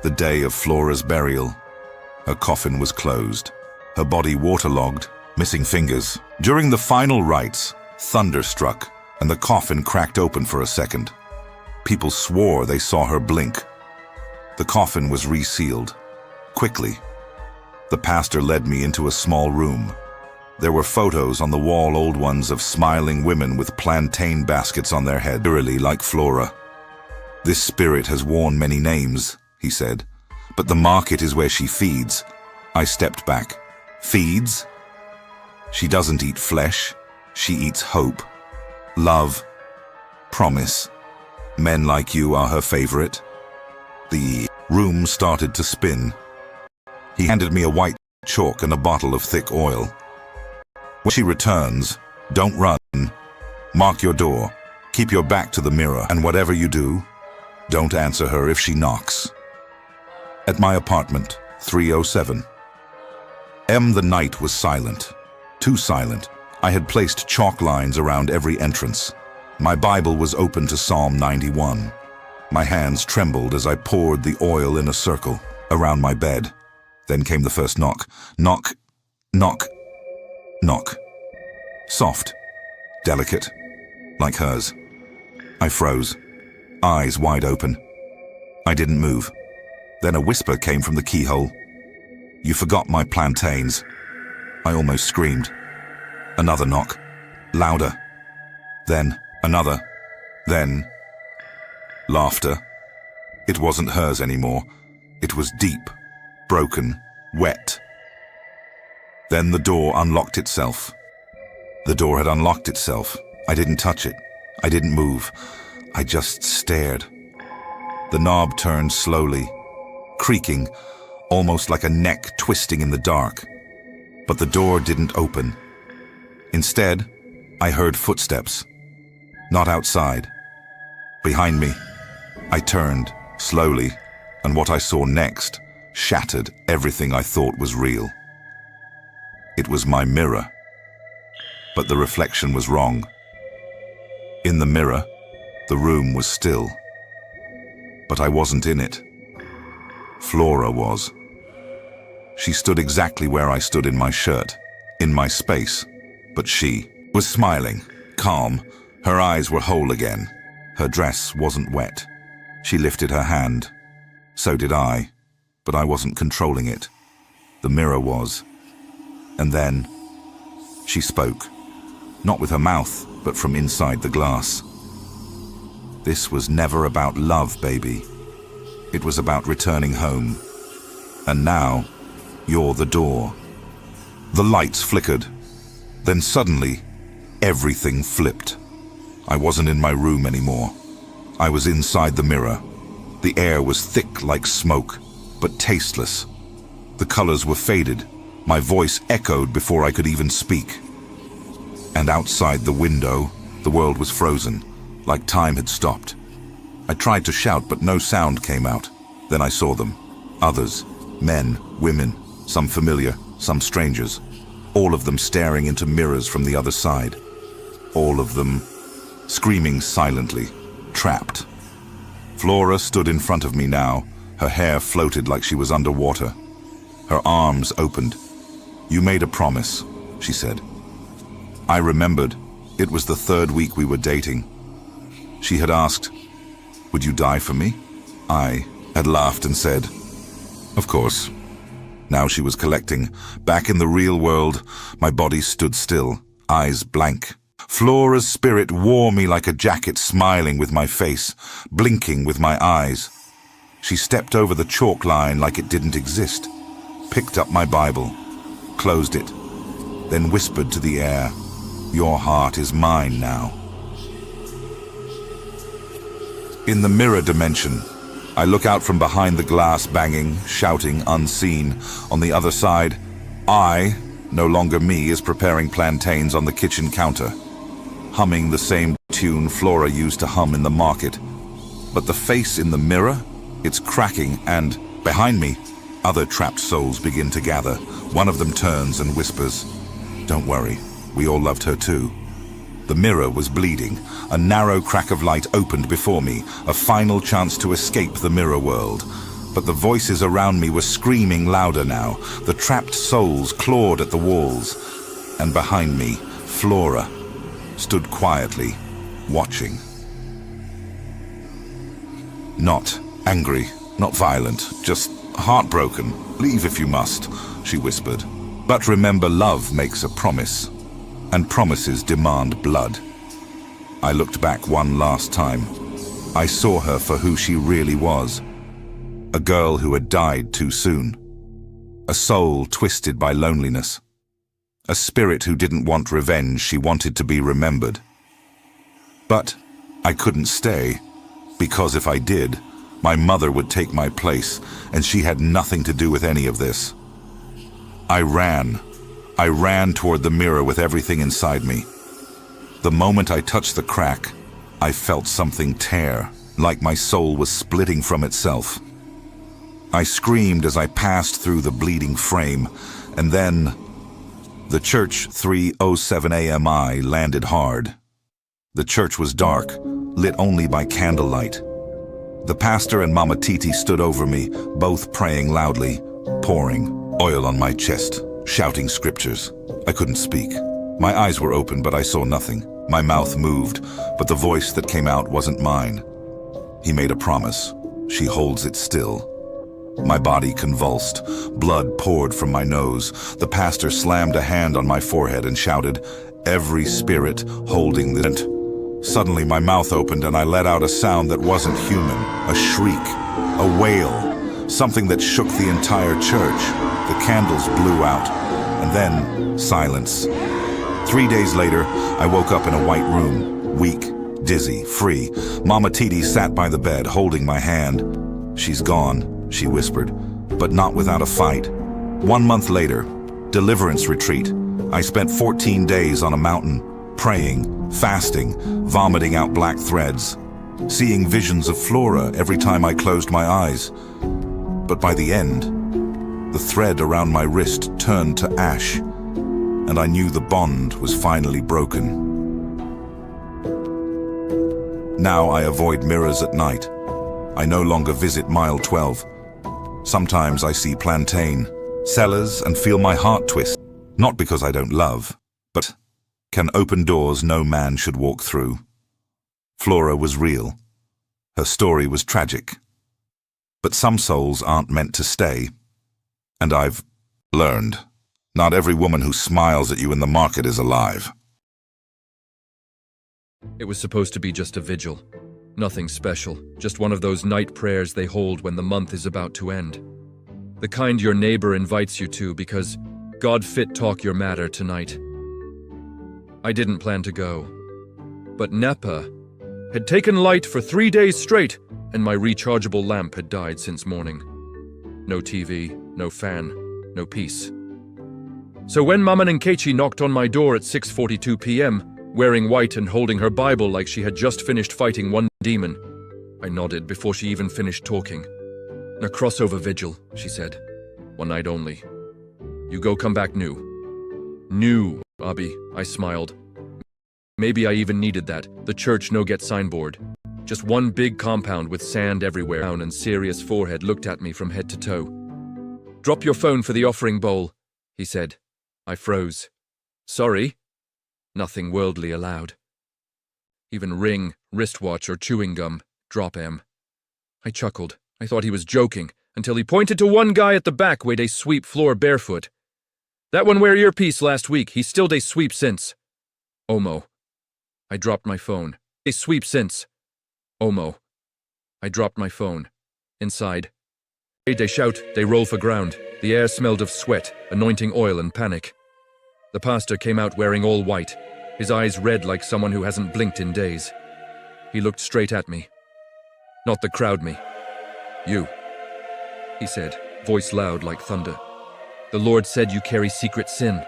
Speaker 3: The day of Flora's burial, her coffin was closed, her body waterlogged, missing fingers. During the final rites, thunder struck, and the coffin cracked open for a second. People swore they saw her blink. The coffin was resealed. Quickly. The pastor led me into a small room. There were photos on the wall, old ones of smiling women with plantain baskets on their head, eerily like Flora. "This spirit has worn many names," he said, "but the market is where she feeds." I stepped back. "Feeds? She doesn't eat flesh. She eats hope, love, promise. Men like you are her favorite." The room started to spin. He handed me a white chalk and a bottle of thick oil. "When she returns, don't run. Mark your door. Keep your back to the mirror. And whatever you do, don't answer her if she knocks." At my apartment, 307. The night was silent. Too silent. I had placed chalk lines around every entrance. My Bible was open to Psalm 91. My hands trembled as I poured the oil in a circle around my bed. Then came the first knock. Knock, knock, knock. Soft, delicate, like hers. I froze. eyes wide open. I didn't move. Then a whisper came from the keyhole. "You forgot my plantains." I almost screamed. Another knock. Louder. Then another. Then laughter. It wasn't hers anymore. It was deep, broken, wet. Then the door unlocked itself. The door had unlocked itself. I didn't touch it. I didn't move. I just stared. The knob turned slowly, creaking, almost like a neck twisting in the dark. But the door didn't open. Instead, I heard footsteps. Not outside. Behind me. I turned, slowly, and what I saw next shattered everything I thought was real. It was my mirror. But the reflection was wrong. In the mirror, the room was still. But I wasn't in it. Flora was. She stood exactly where I stood in my shirt, in my space, but she was smiling, calm. Her eyes were whole again. Her dress wasn't wet. She lifted her hand. So did I, but I wasn't controlling it. The mirror was. And then she spoke, not with her mouth, but from inside the glass. This was never about love, baby. It was about returning home. And now, you're the door. The lights flickered. Then suddenly, everything flipped. I wasn't in my room anymore. I was inside the mirror. The air was thick like smoke, but tasteless. The colors were faded. My voice echoed before I could even speak. And outside the window, the world was frozen, like time had stopped. I tried to shout, but no sound came out. Then I saw them. Others, men, women, some familiar, some strangers. All of them staring into mirrors from the other side. All of them screaming silently, trapped. Flora stood in front of me now. Her hair floated like she was underwater. Her arms opened. "You made a promise," she said. I remembered. It was the 3rd week we were dating. She had asked, "Would you die for me?" I had laughed and said, "Of course." Now she was collecting. Back in the real world, my body stood still, eyes blank. Flora's spirit wore me like a jacket, smiling with my face, blinking with my eyes. She stepped over the chalk line like it didn't exist, picked up my Bible, closed it, then whispered to the air, "Your heart is mine now." In the mirror dimension, I look out from behind the glass, banging, shouting, unseen. On the other side, I, no longer me, is preparing plantains on the kitchen counter, humming the same tune Flora used to hum in the market. But the face in the mirror, it's cracking, and behind me, other trapped souls begin to gather. One of them turns and whispers, "Don't worry, we all loved her too." The mirror was bleeding. A narrow crack of light opened before me, a final chance to escape the mirror world. But the voices around me were screaming louder now. The trapped souls clawed at the walls. And behind me, Flora stood quietly, watching. Not angry, not violent, just heartbroken. "Leave if you must," she whispered. "But remember, love makes a promise. And promises demand blood." I looked back one last time. I saw her for who she really was. A girl who had died too soon. A soul twisted by loneliness. A spirit who didn't want revenge, she wanted to be remembered. But I couldn't stay, because if I did, my mother would take my place, and she had nothing to do with any of this. I ran. I ran toward the mirror with everything inside me. The moment I touched the crack, I felt something tear, like my soul was splitting from itself. I screamed as I passed through the bleeding frame, and then the church 3:07 AMI landed hard. The church was dark, lit only by candlelight. The pastor and Mama Titi stood over me, both praying loudly, pouring oil on my chest, shouting scriptures. I couldn't speak. My eyes were open, but I saw nothing. My mouth moved, but the voice that came out wasn't mine. He made a promise. She holds it still. My body convulsed. Blood poured from my nose. The pastor slammed a hand on my forehead and shouted, "Every spirit holding the tent." Suddenly my mouth opened and I let out a sound that wasn't human. A shriek. A wail. Something that shook the entire church. The candles blew out. And then, silence. 3 days later, I woke up in a white room. Weak, dizzy, free. Mama Titi sat by the bed, holding my hand. "She's gone," she whispered, "but not without a fight." 1 month later, deliverance retreat. I spent 14 days on a mountain, praying, fasting, vomiting out black threads, seeing visions of Flora every time I closed my eyes. But by the end, the thread around my wrist turned to ash, and I knew the bond was finally broken. Now I avoid mirrors at night. I no longer visit mile 12. Sometimes I see plantain, cellars, and feel my heart twist. Not because I don't love, but can open doors no man should walk through. Flora was real. Her story was tragic. But some souls aren't meant to stay. And I've learned, not every woman who smiles at you in the market is alive.
Speaker 4: It was supposed to be just a vigil. Nothing special, just one of those night prayers they hold when the month is about to end. The kind your neighbor invites you to because God fit talk your matter tonight. I didn't plan to go. But Nepa had taken light for 3 days straight, and my rechargeable lamp had died since morning. No TV, no fan, no peace. So when Mama Nkechi knocked on my door at 6:42 p.m., wearing white and holding her Bible like she had just finished fighting one demon, I nodded before she even finished talking. "A crossover vigil," she said. "One night only. You go come back new." "New, Abi," I smiled. Maybe I even needed that. The church no-get signboard. Just one big compound with sand everywhere, and serious forehead looked at me from head to toe. "Drop your phone for the offering bowl," he said. I froze. "Sorry?" Nothing worldly allowed. Even ring, wristwatch, or chewing gum. Drop em. I chuckled. I thought he was joking, until he pointed to one guy at the back where they sweep floor barefoot. "That one wear earpiece last week, he still they sweep since." Omo. I dropped my phone. "They sweep since." Omo. I dropped my phone. Inside. They shout, they roll for ground. The air smelled of sweat, anointing oil, and panic. The pastor came out wearing all white, his eyes red like someone who hasn't blinked in days. He looked straight at me. Not the crowd me. "You," he said, voice loud like thunder. "The Lord said you carry secret sin."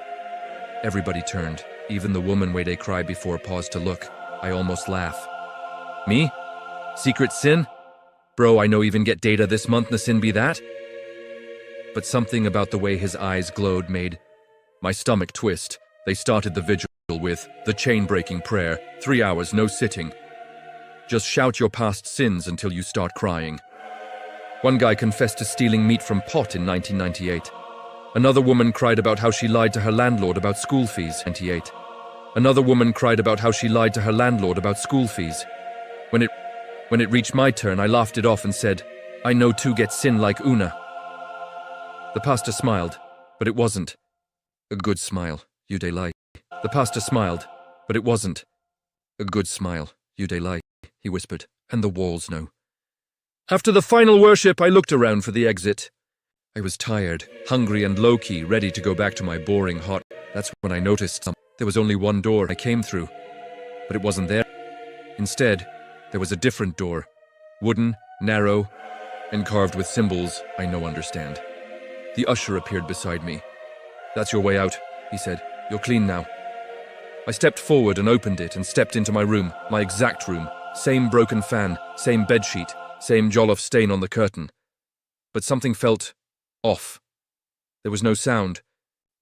Speaker 4: Everybody turned, even the woman where they cry before paused to look. I almost laugh. "Me? Secret sin? Bro, I no even get data this month, na sin be that?" But something about the way his eyes glowed made my stomach twist. They started the vigil with the chain-breaking prayer, 3 hours, no sitting. Just shout your past sins until you start crying. One guy confessed to stealing meat from pot in 1998. Another woman cried about how she lied to her landlord about school fees. 98. Another woman cried about how she lied to her landlord about school fees. When it reached my turn, I laughed it off and said, "I know too get sin like Una." The pastor smiled, but it wasn't a good smile, you dey lie. The pastor smiled, but it wasn't a good smile, you dey lie, he whispered, and the walls know. After the final worship, I looked around for the exit. I was tired, hungry, and low-key, ready to go back to my boring hot. That's when I noticed there was only one door I came through, but it wasn't there. Instead, there was a different door, wooden, narrow, and carved with symbols I no understand. The usher appeared beside me. "That's your way out," he said. "You're clean now." I stepped forward and opened it and stepped into my room, my exact room. Same broken fan, same bedsheet, same jollof stain on the curtain. But something felt off. There was no sound.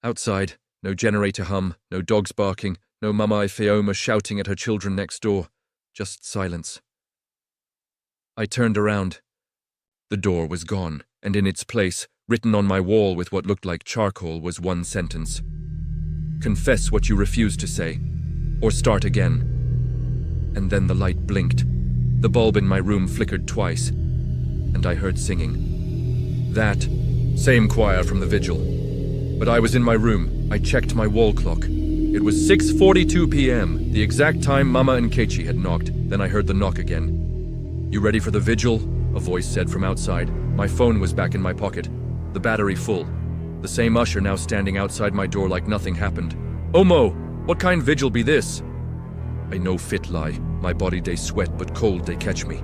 Speaker 4: Outside, no generator hum, no dogs barking, no Mama Ifeoma shouting at her children next door. Just silence. I turned around. The door was gone, and in its place, written on my wall with what looked like charcoal, was one sentence. "Confess what you refuse to say, or start again." And then the light blinked. The bulb in my room flickered twice, and I heard singing. That same choir from the vigil. But I was in my room. I checked my wall clock. It was 6:42 p.m., the exact time Mama and Kechi had knocked. Then I heard the knock again. "You ready for the vigil?" a voice said from outside. My phone was back in my pocket, the battery full. The same usher now standing outside my door like nothing happened. "Omo, what kind vigil be this?" I no fit lie. My body they sweat, but cold they catch me.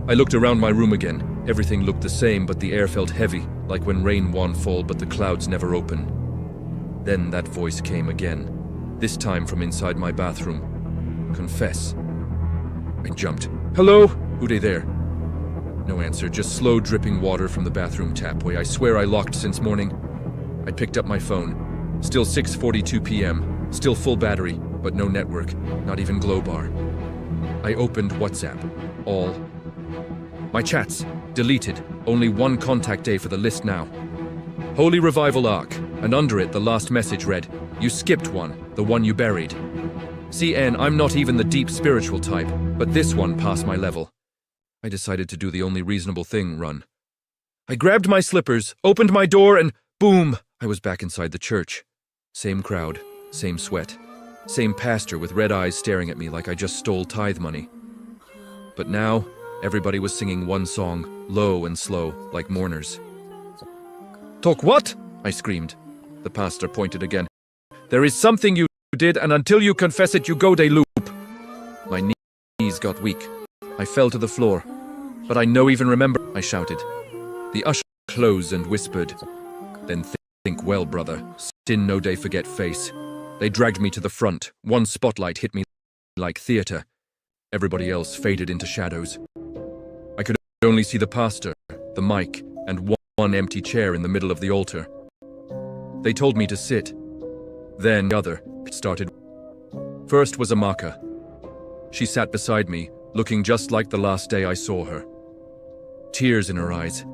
Speaker 4: I looked around my room again. Everything looked the same, but the air felt heavy, like when rain won't fall but the clouds never open. Then that voice came again, this time from inside my bathroom. "Confess." I jumped. "Hello? Who they there?" No answer, just slow dripping water from the bathroom tap, where I swear I locked since morning. I picked up my phone. Still 6:42 p.m., still full battery, but no network, not even glow bar. I opened WhatsApp. All my chats deleted. Only one contact day for the list now. Holy Revival Arc, and under it the last message read, "You skipped one, the one you buried." CN, I'm not even the deep spiritual type, but this one passed my level. I decided to do the only reasonable thing, run. I grabbed my slippers, opened my door, and boom, I was back inside the church. Same crowd, same sweat, same pastor with red eyes staring at me like I just stole tithe money. But now, everybody was singing one song, low and slow, like mourners. "Talk what?" I screamed. The pastor pointed again. "There is something you did, and until you confess it, you go de loop." My knees got weak. I fell to the floor. "But I no even remember," I shouted. The usher closed and whispered, "Then think well, brother. Sin no day forget face." They dragged me to the front. One spotlight hit me like theater. Everybody else faded into shadows. I could only see the pastor, the mic, and one empty chair in the middle of the altar. They told me to sit. Then the other started. First was Amaka. She sat beside me, looking just like the last day I saw her. Tears in her eyes.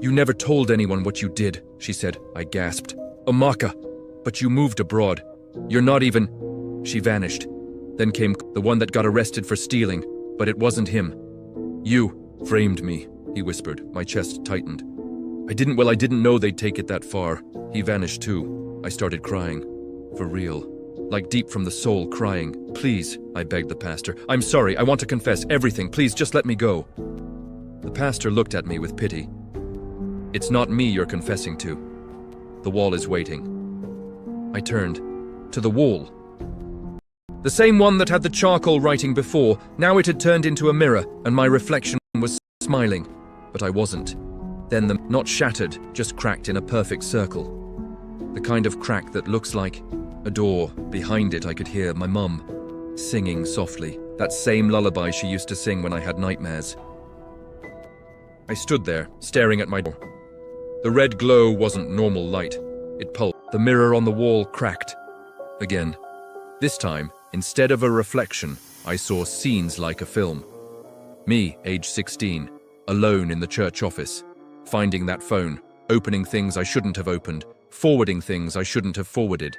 Speaker 4: "You never told anyone what you did," she said. I gasped. "Amaka, but you moved abroad. You're not even..." She vanished. Then came the one that got arrested for stealing, but it wasn't him. "You framed me," he whispered. My chest tightened. I didn't know they'd take it that far. He vanished too. I started crying. For real. Like deep from the soul, crying. "Please," I begged the pastor. "I'm sorry, I want to confess everything. Please, just let me go." The pastor looked at me with pity. "It's not me you're confessing to. The wall is waiting." I turned. To the wall. The same one that had the charcoal writing before. Now it had turned into a mirror, and my reflection was smiling. But I wasn't. Then the not shattered, just cracked in a perfect circle. The kind of crack that looks like a door. Behind it I could hear my mum singing softly, that same lullaby she used to sing when I had nightmares. I stood there, staring at my door. The red glow wasn't normal light. It pulsed. The mirror on the wall cracked. Again. This time, instead of a reflection, I saw scenes like a film. Me, age 16, alone in the church office, finding that phone, opening things I shouldn't have opened, forwarding things I shouldn't have forwarded.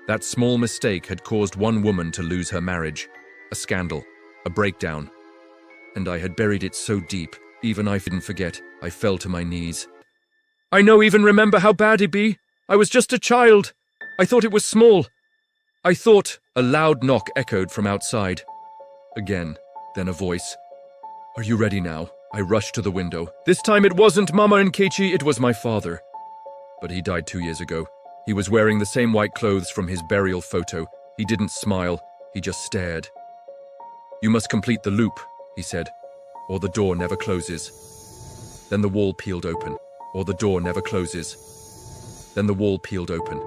Speaker 4: That small mistake had caused one woman to lose her marriage, a scandal, a breakdown. And I had buried it so deep, even I didn't forget. I fell to my knees. "I no even remember how bad it be. I was just a child. I thought it was small. I thought..." A loud knock echoed from outside. Again, then a voice. "Are you ready now?" I rushed to the window. This time it wasn't Mama and Kechi, it was my father. But he died 2 years ago. He was wearing the same white clothes from his burial photo. He didn't smile, he just stared. "You must complete the loop," he said, "or the door never closes." Then the wall peeled open. "Or the door never closes." Then the wall peeled open.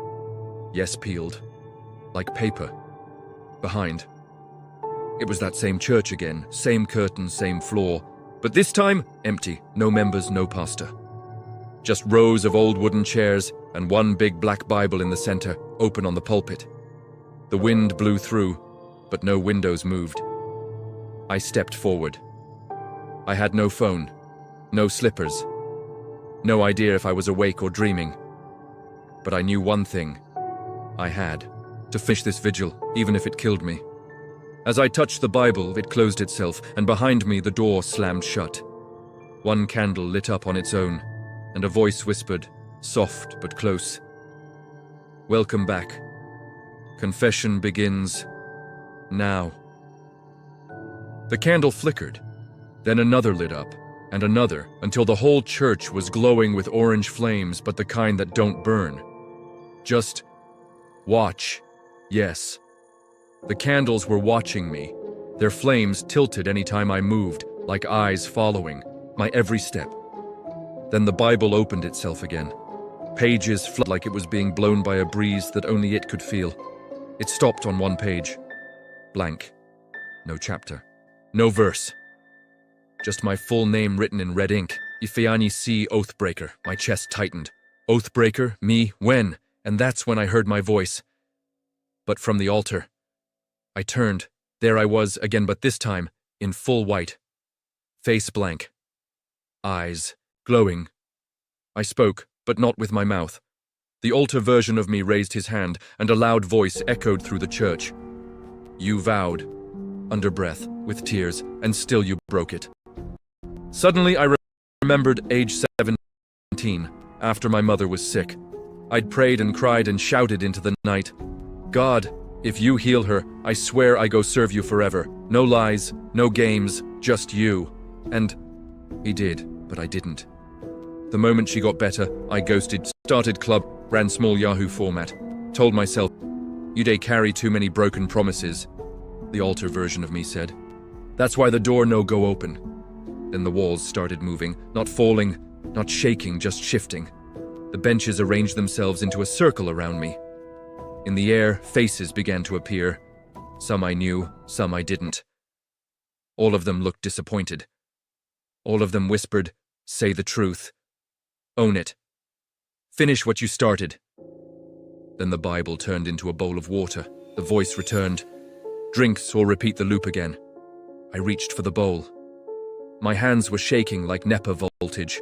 Speaker 4: Yes, peeled. Like paper. Behind. It was that same church again, same curtain, same floor. But this time, empty, no members, no pastor. Just rows of old wooden chairs and one big black Bible in the center, open on the pulpit. The wind blew through, but no windows moved. I stepped forward. I had no phone, no slippers, no idea if I was awake or dreaming. But I knew one thing. I had to finish this vigil, even if it killed me. As I touched the Bible, it closed itself, and behind me the door slammed shut. One candle lit up on its own, and a voice whispered, soft but close, "Welcome back. Confession begins now." The candle flickered, then another lit up, and another, until the whole church was glowing with orange flames, but the kind that don't burn. Just watch. Yes. The candles were watching me. Their flames tilted any time I moved, like eyes following my every step. Then the Bible opened itself again. Pages fluttered like it was being blown by a breeze that only it could feel. It stopped on one page. Blank. No chapter. No verse. Just my full name written in red ink. Ifeanyi C. Oathbreaker. My chest tightened. Oathbreaker? Me? When? And that's when I heard my voice. But from the altar. I turned. There I was again, but this time in full white. Face blank. Eyes glowing. I spoke, but not with my mouth. The altar version of me raised his hand, and a loud voice echoed through the church. "You vowed," under breath, with tears, "and still you broke it." Suddenly I remembered age 17, after my mother was sick. I'd prayed and cried and shouted into the night, "God, if you heal her, I swear I go serve you forever. No lies, no games, just you." And he did, but I didn't. The moment she got better, I ghosted, started club, ran small Yahoo format, told myself, "You dey carry too many broken promises," the altar version of me said. "That's why the door no go open." Then the walls started moving, not falling, not shaking, just shifting. The benches arranged themselves into a circle around me. In the air, faces began to appear. Some I knew, some I didn't. All of them looked disappointed. All of them whispered, "Say the truth. Own it. Finish what you started." Then the Bible turned into a bowl of water. The voice returned, "Drinks or repeat the loop again." I reached for the bowl. My hands were shaking like NEPA voltage.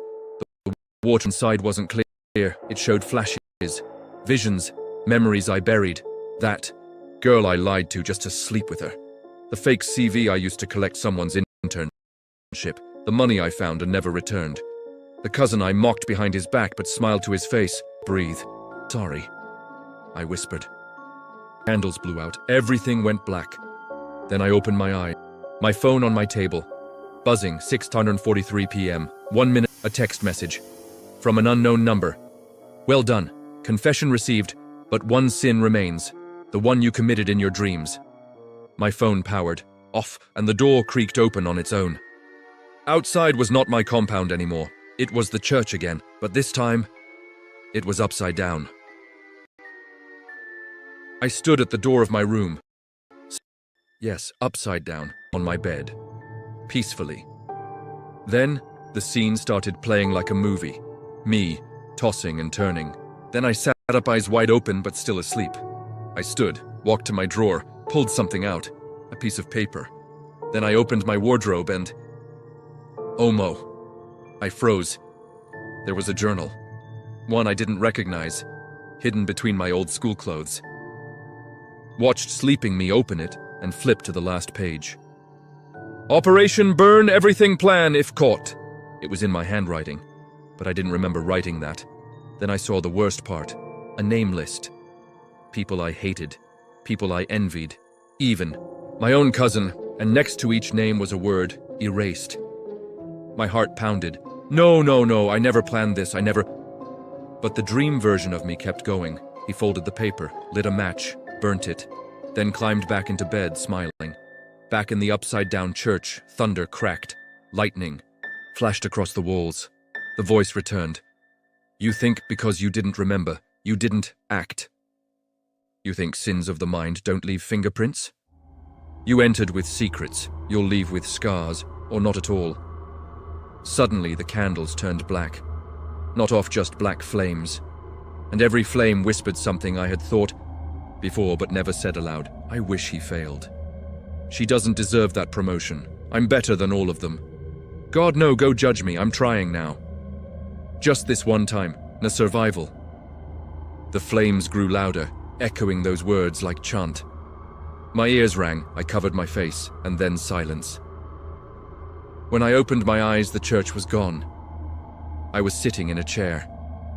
Speaker 4: The water inside wasn't clear. It showed flashes, visions, memories I buried. That girl I lied to just to sleep with her. The fake CV I used to collect someone's internship. The money I found and never returned. The cousin I mocked behind his back but smiled to his face. "Breathe. Sorry," I whispered. Candles blew out. Everything went black. Then I opened my eyes. My phone on my table. Buzzing, 6:43 p.m. 1 minute, a text message. From an unknown number. "Well done. Confession received, but one sin remains. The one you committed in your dreams." My phone powered off, and the door creaked open on its own. Outside was not my compound anymore. It was the church again, but this time, it was upside down. I stood at the door of my room. Yes, upside down, on my bed. Peacefully. Then, the scene started playing like a movie. Me, tossing and turning. Then I sat up, eyes wide open but still asleep. I stood, walked to my drawer, pulled something out, a piece of paper. Then I opened my wardrobe and... Omo. I froze. There was a journal. One I didn't recognize, hidden between my old school clothes. Watched sleeping me open it and flip to the last page. "Operation Burn Everything Plan if caught." It was in my handwriting, but I didn't remember writing that. Then I saw the worst part, a name list. People I hated, people I envied, even my own cousin, and next to each name was a word, erased. My heart pounded. No, I never planned this, I never... But the dream version of me kept going. He folded the paper, lit a match, burnt it, then climbed back into bed, smiling. Back in the upside-down church, thunder cracked. Lightning flashed across the walls. The voice returned. "You think because you didn't remember, you didn't act. You think sins of the mind don't leave fingerprints? You entered with secrets, you'll leave with scars, or not at all." Suddenly the candles turned black. Not off just black flames. And every flame whispered something I had thought before but never said aloud. I wish he failed. She doesn't deserve that promotion. I'm better than all of them. God, no, go judge me, I'm trying now. Just this one time, na survival. The flames grew louder, echoing those words like chant. My ears rang, I covered my face, and then silence. When I opened my eyes, the church was gone. I was sitting in a chair,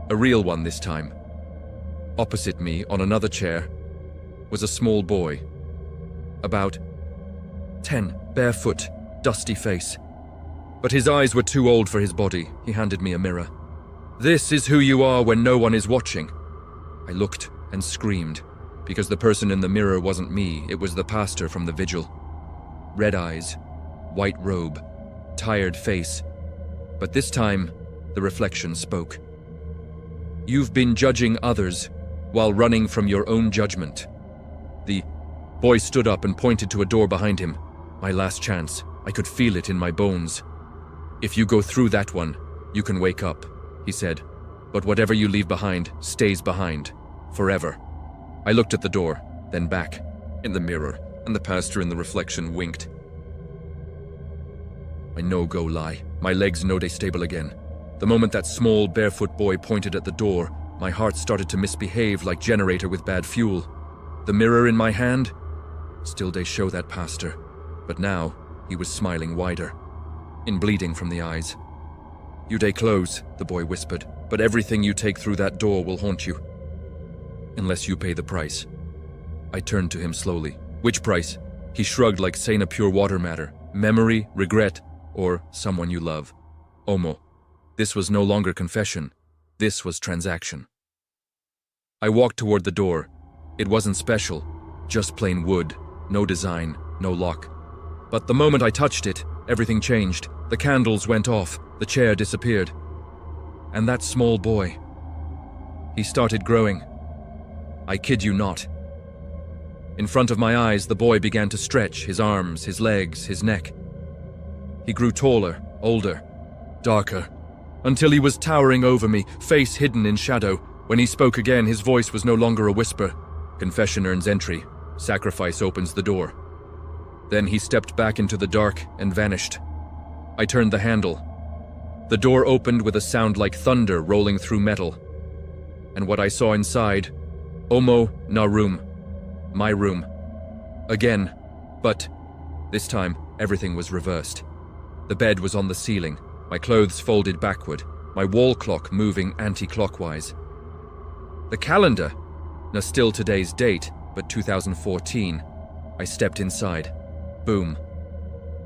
Speaker 4: a real one this time. Opposite me, on another chair, was a small boy, about 10, barefoot, dusty face. But his eyes were too old for his body. He handed me a mirror. "This is who you are when no one is watching." I looked and screamed, because the person in the mirror wasn't me, it was the pastor from the vigil. Red eyes, white robe, tired face. But this time, the reflection spoke. "You've been judging others while running from your own judgment." The boy stood up and pointed to a door behind him. My last chance. I could feel it in my bones. "If you go through that one, you can wake up," he said. "But whatever you leave behind stays behind, forever." I looked at the door, then back, in the mirror, and the pastor in the reflection winked. I no go lie. My legs no dey stable again. The moment that small, barefoot boy pointed at the door, my heart started to misbehave like generator with bad fuel. The mirror in my hand? Still dey show that pastor. But now, he was smiling wider, in bleeding from the eyes. "You dey close," the boy whispered, "but everything you take through that door will haunt you. Unless you pay the price." I turned to him slowly. "Which price?" He shrugged like saying a pure water matter. "Memory, regret, or someone you love." Omo. This was no longer confession. This was transaction. I walked toward the door. It wasn't special, just plain wood, no design, no lock. But the moment I touched it, everything changed. The candles went off, the chair disappeared. And that small boy, he started growing. I kid you not. In front of my eyes, the boy began to stretch, his arms, his legs, his neck. He grew taller, older, darker, until he was towering over me, face hidden in shadow. When he spoke again, his voice was no longer a whisper. "Confession earns entry. Sacrifice opens the door." Then he stepped back into the dark and vanished. I turned the handle. The door opened with a sound like thunder rolling through metal. And what I saw inside, Omo na room. My room. Again, but this time everything was reversed. The bed was on the ceiling, my clothes folded backward, my wall clock moving anti-clockwise. The calendar, now still today's date, but 2014. I stepped inside. Boom.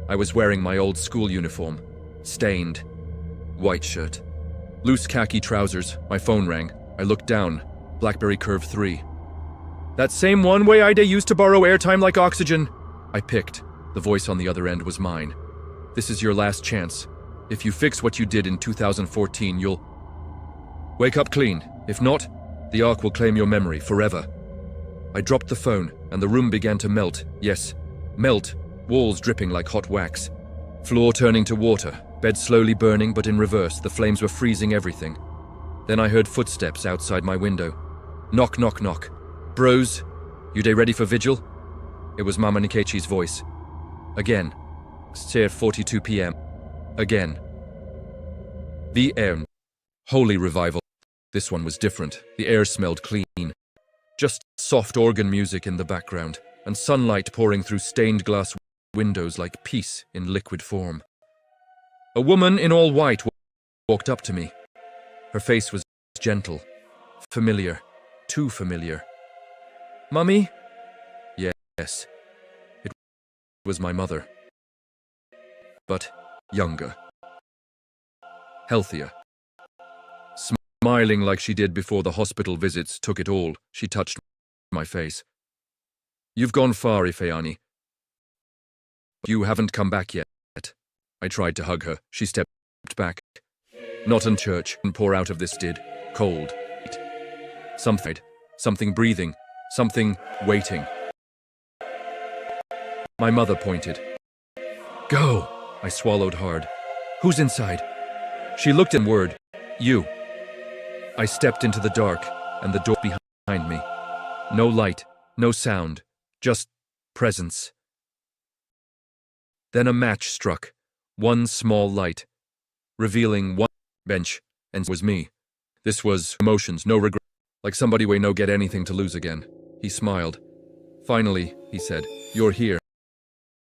Speaker 4: I was wearing my old school uniform, stained, white shirt, loose khaki trousers. My phone rang. I looked down. BlackBerry Curve 3. "That same one way I used to borrow airtime like oxygen." I picked. The voice on the other end was mine. "This is your last chance. If you fix what you did in 2014, you'll wake up clean. If not, the Ark will claim your memory forever." I dropped the phone, and the room began to melt. Yes, melt. Walls dripping like hot wax. Floor turning to water. Bed slowly burning, but in reverse. The flames were freezing everything. Then I heard footsteps outside my window. Knock, knock, knock. "Bros, you dey ready for vigil?" It was Mama Nkechi's voice. Again. It's 42 p.m. Again. The air. Holy revival. This one was different. The air smelled clean. Just soft organ music in the background, and sunlight pouring through stained glass windows like peace in liquid form. A woman in all white walked up to me. Her face was gentle, familiar, too familiar. "Mummy?" Yes. It was my mother. But younger. Healthier. Smiling like she did before the hospital visits took it all, she touched my face. "You've gone far, Ifeanyi. You haven't come back yet." I tried to hug her. She stepped back. "Not in church, and pour out of this did. Cold. Something breathing. Something waiting." My mother pointed. "Go!" I swallowed hard. "Who's inside?" She looked inward. "You." I stepped into the dark, and the door behind me. No light, no sound, just presence. Then a match struck, one small light, revealing one bench, and it was me. This was emotions, no regret, like somebody we no get anything to lose again. He smiled. Finally, he said, "You're here."